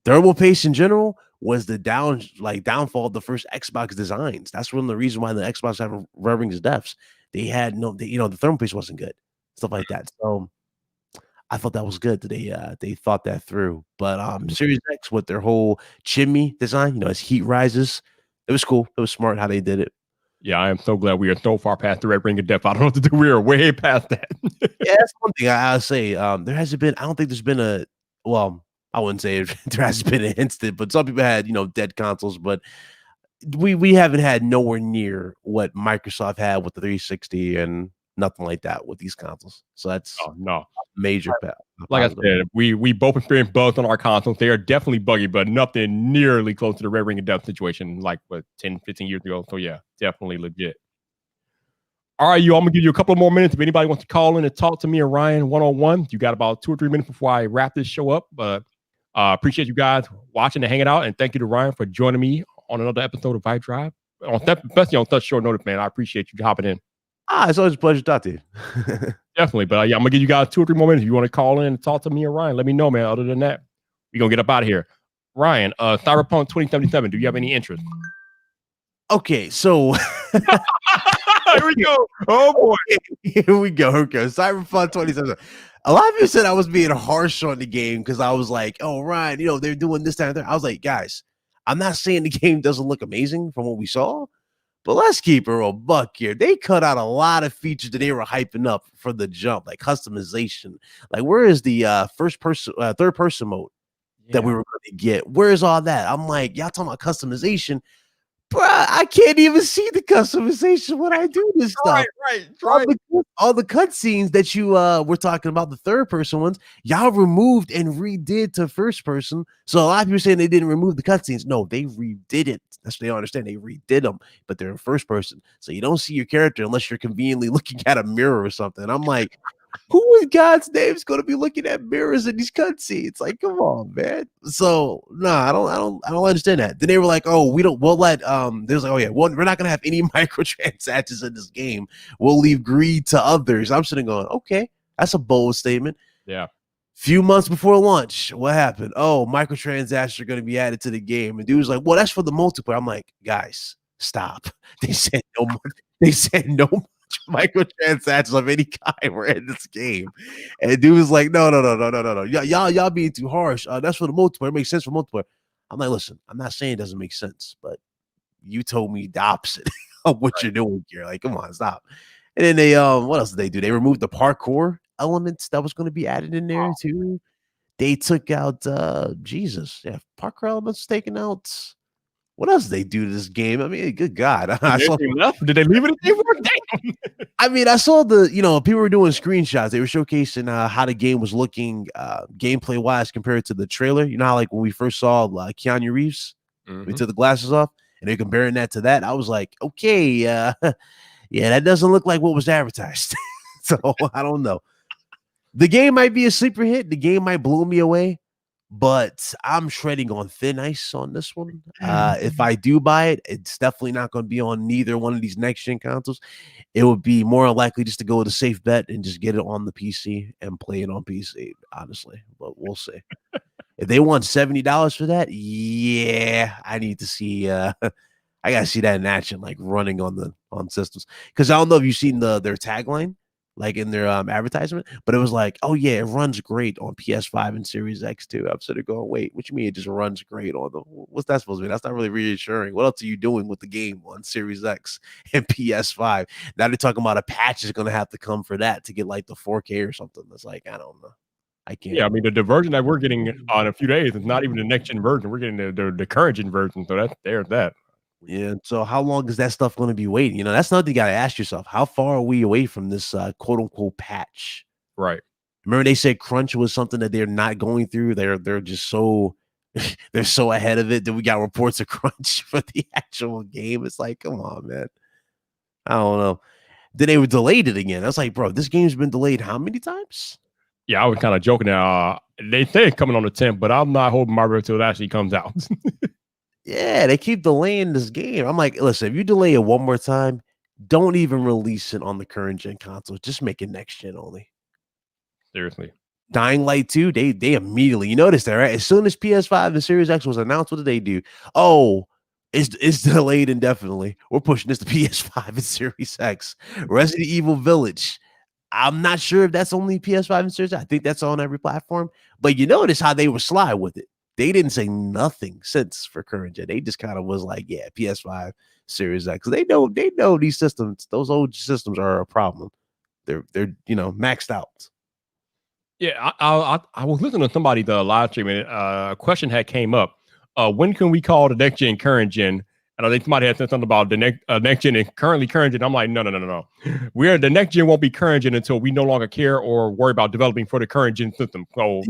thermal paste in general was the downfall of the first Xbox designs. That's one of the reasons why the Xbox have revving deaths. They had the thermal paste wasn't good, stuff like that. So I thought that was good that they thought that through. But Series X with their whole chimney design, as heat rises, it was cool. It was smart how they did it. Yeah, I am so glad we are so far past the red ring of death. I don't know what to do. We are way past that. Yeah, that's one thing I'll say. There hasn't been. I don't think there's been well, I wouldn't say there hasn't been an instant, but some people had dead consoles, but we haven't had nowhere near what Microsoft had with the 360 and nothing like that with these consoles. So that's no. major. Like I said, we both experienced bugs on our consoles. They are definitely buggy, but nothing nearly close to the red ring of death situation like 10, 15 years ago. So yeah, definitely legit. All right, I'm gonna give you a couple more minutes. If anybody wants to call in and talk to me or Ryan one-on-one, you got about 2 or 3 minutes before I wrap this show up. But appreciate you guys watching and hanging out, and thank you to Ryan for joining me on another episode of VypDrive. Especially on such short notice, man. I appreciate you hopping in. It's always a pleasure to talk to you. Definitely. But yeah, I'm gonna give you guys 2 or 3 more minutes. If you want to call in and talk to me or Ryan, let me know, man. Other than that, we're gonna get up out of here. Ryan, Cyberpunk 2077, do you have any interest? Okay, so here we go. Oh boy. Here we go. Cyberpunk 2077. A lot of people said I was being harsh on the game because I was like, oh, Ryan, they're doing this, that, and that. I was like, guys, I'm not saying the game doesn't look amazing from what we saw, but let's keep it a buck here. They cut out a lot of features that they were hyping up for the jump, like customization. Like, where is the third person mode that we were going to get? Where is all that? I'm like, y'all talking about customization? Bruh, I can't even see the customization when I do this stuff. Right. All the cutscenes that you were talking about, the third person ones, y'all removed and redid to first person. So a lot of people saying they didn't remove the cutscenes. No, they redid it. That's what they don't understand. They redid them, but they're in first person. So you don't see your character unless you're conveniently looking at a mirror or something. I'm like, who in God's name is going to be looking at mirrors in these cutscenes? Like, come on, man. So I don't understand that. Then they were like, oh, we'll let there's like, oh yeah, well, we're not gonna have any microtransactions in this game. We'll leave greed to others. I'm sitting going, okay, that's a bold statement. Yeah. Few months before launch, what happened? Oh, microtransactions are going to be added to the game, and dude was like, well, that's for the multiplayer. I'm like, guys, stop. They said no more. They said no microtransactions of any kind were in this game, and dude was like, no, y'all being too harsh. That's for the multiplayer. It makes sense for multiplayer. I'm like, listen, I'm not saying it doesn't make sense, but you told me the opposite of what you're doing here. Like, come on, stop. And then they what else did they do? They removed the parkour elements that was going to be added in there too. They took out parkour elements taken out. What else did they do to this game? I mean, good God. Did they leave it at I mean, I saw the, people were doing screenshots. They were showcasing how the game was looking gameplay wise compared to the trailer. You know how like when we first saw Keanu Reeves, we took the glasses off and they're comparing that to that. I was like, okay, yeah, that doesn't look like what was advertised. So I don't know. The game might be a sleeper hit. The game might blow me away. But I'm treading on thin ice on this one. If I do buy it, it's definitely not going to be on neither one of these next-gen consoles. It would be more likely just to go with a safe bet and just get it on the PC and play it on PC, honestly. But we'll see. If they want $70 for that, yeah, I need to see. I got to see that in action, like running on systems. Because I don't know if you've seen their tagline, like in their advertisement, but it was like, oh yeah, it runs great on PS5 and Series X too. I'm sort of going, wait, what you mean it just runs great on the? What's that supposed to be? That's not really reassuring. What else are you doing with the game on Series X and PS5? Now they're talking about a patch is going to have to come for that to get like the 4K or something. That's like, I don't know. I can't. Yeah, I mean the version that we're getting on a few days is not even the next gen version. We're getting the current gen version. So there's that. Yeah. So how long is that stuff going to be waiting? That's another thing you got to ask yourself. How far are we away from this quote unquote patch? Right. Remember they said crunch was something that they're not going through. They're just so they're so ahead of it that we got reports of crunch for the actual game. It's like, come on, man. I don't know. Then they were delayed it again. I was like, bro, this game's been delayed how many times? Yeah, I was kind of joking. They say it's coming on the 10th, but I'm not holding my breath until it actually comes out. Yeah, they keep delaying this game. I'm like, listen, if you delay it one more time, don't even release it on the current gen console. Just make it next gen only. Seriously. Dying Light 2, they immediately, you noticed that, right? As soon as PS5 and Series X was announced, what did they do? Oh, it's delayed indefinitely. We're pushing this to PS5 and Series X. Resident Evil Village. I'm not sure if that's only PS5 and Series. I think that's on every platform. But you notice how they were sly with it. They didn't say nothing since for current gen. They just kind of was like, yeah, PS5, Series X. They know these systems, those old systems are a problem. They're maxed out. Yeah, I was listening to somebody the live stream, and a question had came up. When can we call the next gen current gen? And I think somebody had said something about the next gen and currently current gen. I'm like, no. The next gen won't be current gen until we no longer care or worry about developing for the current gen system. So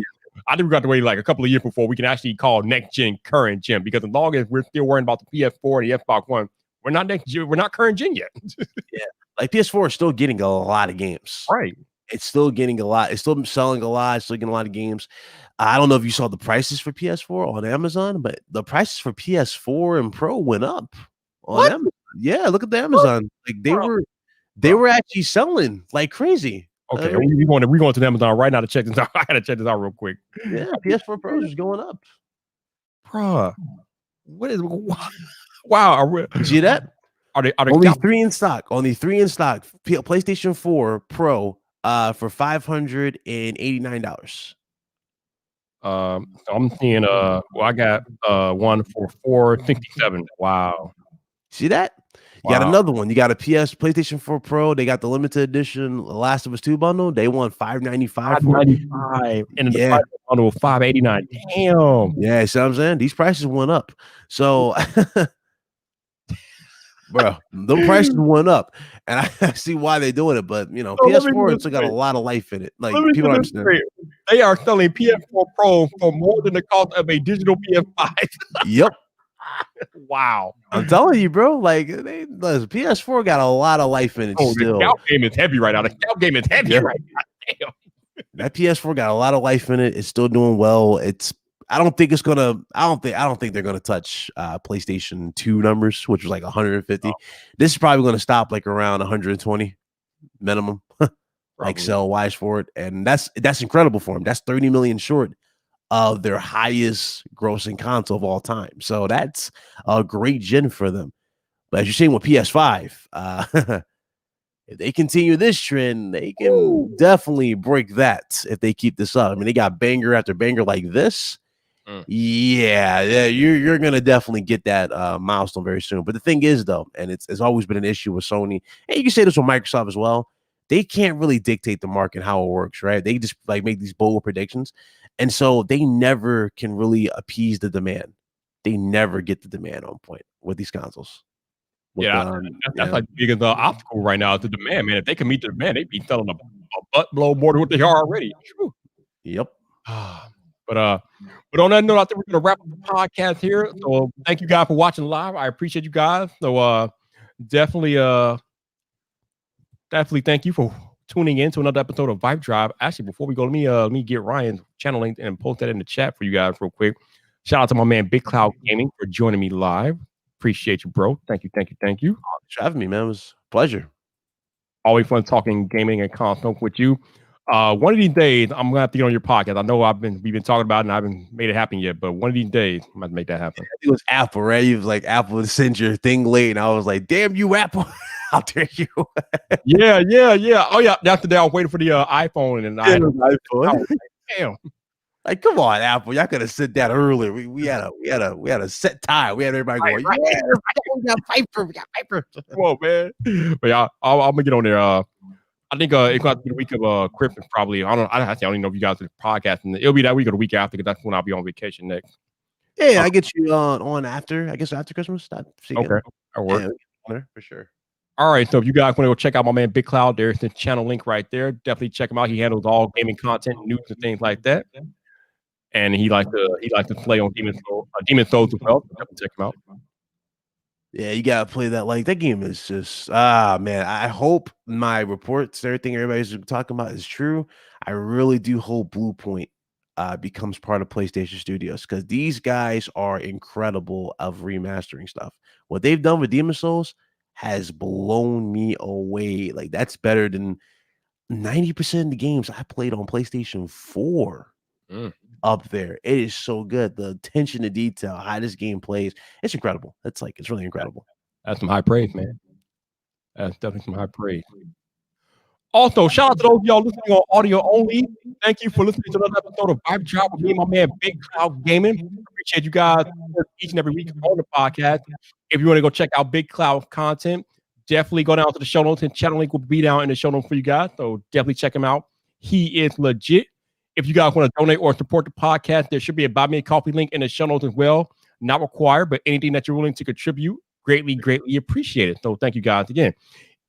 I think we got to wait like a couple of years before we can actually call next gen current gen, because as long as we're still worrying about the PS4 and the Xbox One, we're not next gen, we're not current gen yet. Yeah, like PS4 is still getting a lot of games. Right. It's still getting a lot. It's still selling a lot. It's still getting a lot of games. I don't know if you saw the prices for PS4 on Amazon, but the prices for PS4 and Pro went up on Amazon. Yeah, look at the Amazon. Like they were actually selling like crazy. Okay, we going to Amazon right now to check this out. I gotta check this out real quick. Yeah, PS4 Pros is going up. Bruh, what is wow? You see that? Are they only 3 in stock? Only 3 in stock. PlayStation 4 Pro for $589. So I'm seeing I got one for $467. Wow. See that? You got another one. You got a PlayStation 4 Pro. They got the limited edition Last of Us 2 bundle. They want $595 for it. And the price bundle was $589. Damn. Yeah, see what I'm saying? These prices went up. So bro, the prices went up, and I see why they're doing it. But PS4 it's got a lot of life in it. Like people don't understand. They are selling PS4 Pro for more than the cost of a digital PS5. Yep. Wow. I'm telling you, bro. Like PS4 got a lot of life in it. Still, the scout game is heavy right now. The scout game is heavy right now. Damn. That PS4 got a lot of life in it. It's still doing well. I don't think they're gonna touch PlayStation 2 numbers, which was like 150. This is probably gonna stop like around 120 minimum, like sell wise for it. And that's incredible for them. That's 30 million short of their highest grossing console of all time. So that's a great gen for them. But as you're saying with PS5, if they continue this trend, they can definitely break that if they keep this up. I mean, they got banger after banger like this. Yeah, you're gonna definitely get that milestone very soon. But the thing is, though, and it's always been an issue with Sony, and you can say this with Microsoft as well. They can't really dictate the market how it works, right? They just like make these bold predictions, and so they never can really appease the demand. They never get the demand on point with these consoles. That's like the biggest obstacle right now is the demand, man. If they can meet the demand, they'd be selling a buttload more than what they are already. True. Yep. But on that note, I think we're gonna wrap up the podcast here. So thank you guys for watching live. I appreciate you guys. So definitely thank you for tuning in to another episode of VypDrive. Actually, before we go, let me get Ryan's channel link and post that in the chat for you guys real quick. Shout out to my man Big Cloud Gaming for joining me live. Appreciate you, bro. Thank you. Thanks for having me, man. It was a pleasure. Always fun talking gaming and console with you. One of these days, I'm gonna have to get on your podcast. I know we've been talking about it and I haven't made it happen yet, but one of these days, I'm gonna make that happen. It was Apple, right? It was like Apple sent your thing late, and I was like, "Damn you, Apple! How dare you?" Yeah. Oh yeah, that's the day I was waiting for the iPhone, and iPhone. Damn. Like, come on, Apple! Y'all could have said that earlier. We had a set time. We had everybody going. Right. Yeah, we got Viper. Come on, man. But yeah, I'm gonna get on there. I think it's going to be the week of Christmas, probably. I don't even know if you guys are podcasting. It'll be that week or the week after, because that's when I'll be on vacation next. Yeah, I get you on after. I guess after Christmas. Okay, that'll work. Yeah, for sure. All right, so if you guys want to go check out my man Big Cloud, there's the channel link right there. Definitely check him out. He handles all gaming content, news, and things like that. And he likes to play on Demon Souls as well. Definitely check him out. Yeah, you gotta play that. Like, that game is just man. I hope my reports, everything everybody's talking about is true. I really do hope Blue Point becomes part of PlayStation Studios, because these guys are incredible of remastering stuff. What they've done with Demon Souls has blown me away. Like, that's better than 90% of the games I played on PlayStation 4. Up there. It is so good. The attention to detail, how this game plays, it's incredible. It's really incredible. That's some high praise, man. That's definitely some high praise. Also, shout out to those of y'all listening on audio only. Thank you for listening to another episode of VypDrive with me and my man Big Cloud Gaming. Appreciate you guys each and every week on the podcast. If you want to go check out Big Cloud content, definitely go down to the show notes, and channel link will be down in the show notes for you guys. So definitely check him out. He is legit. If you guys want to donate or support the podcast, there should be a Buy Me a Coffee link in the show notes as well. Not required, but anything that you're willing to contribute, greatly appreciated. So thank you guys again.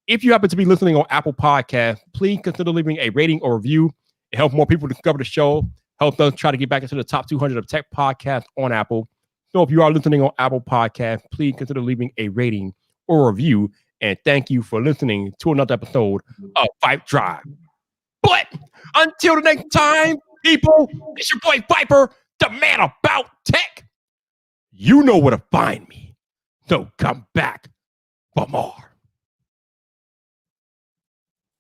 If you happen to be listening on Apple Podcasts, please consider leaving a rating or review. It helps more people discover the show, helps us try to get back into the top 200 of tech podcasts on Apple. So if you are listening on Apple Podcasts, please consider leaving a rating or review. And thank you for listening to another episode of VypDrive. But until the next time, people, it's your boy Viper, the man about tech. You know where to find me. So come back for more.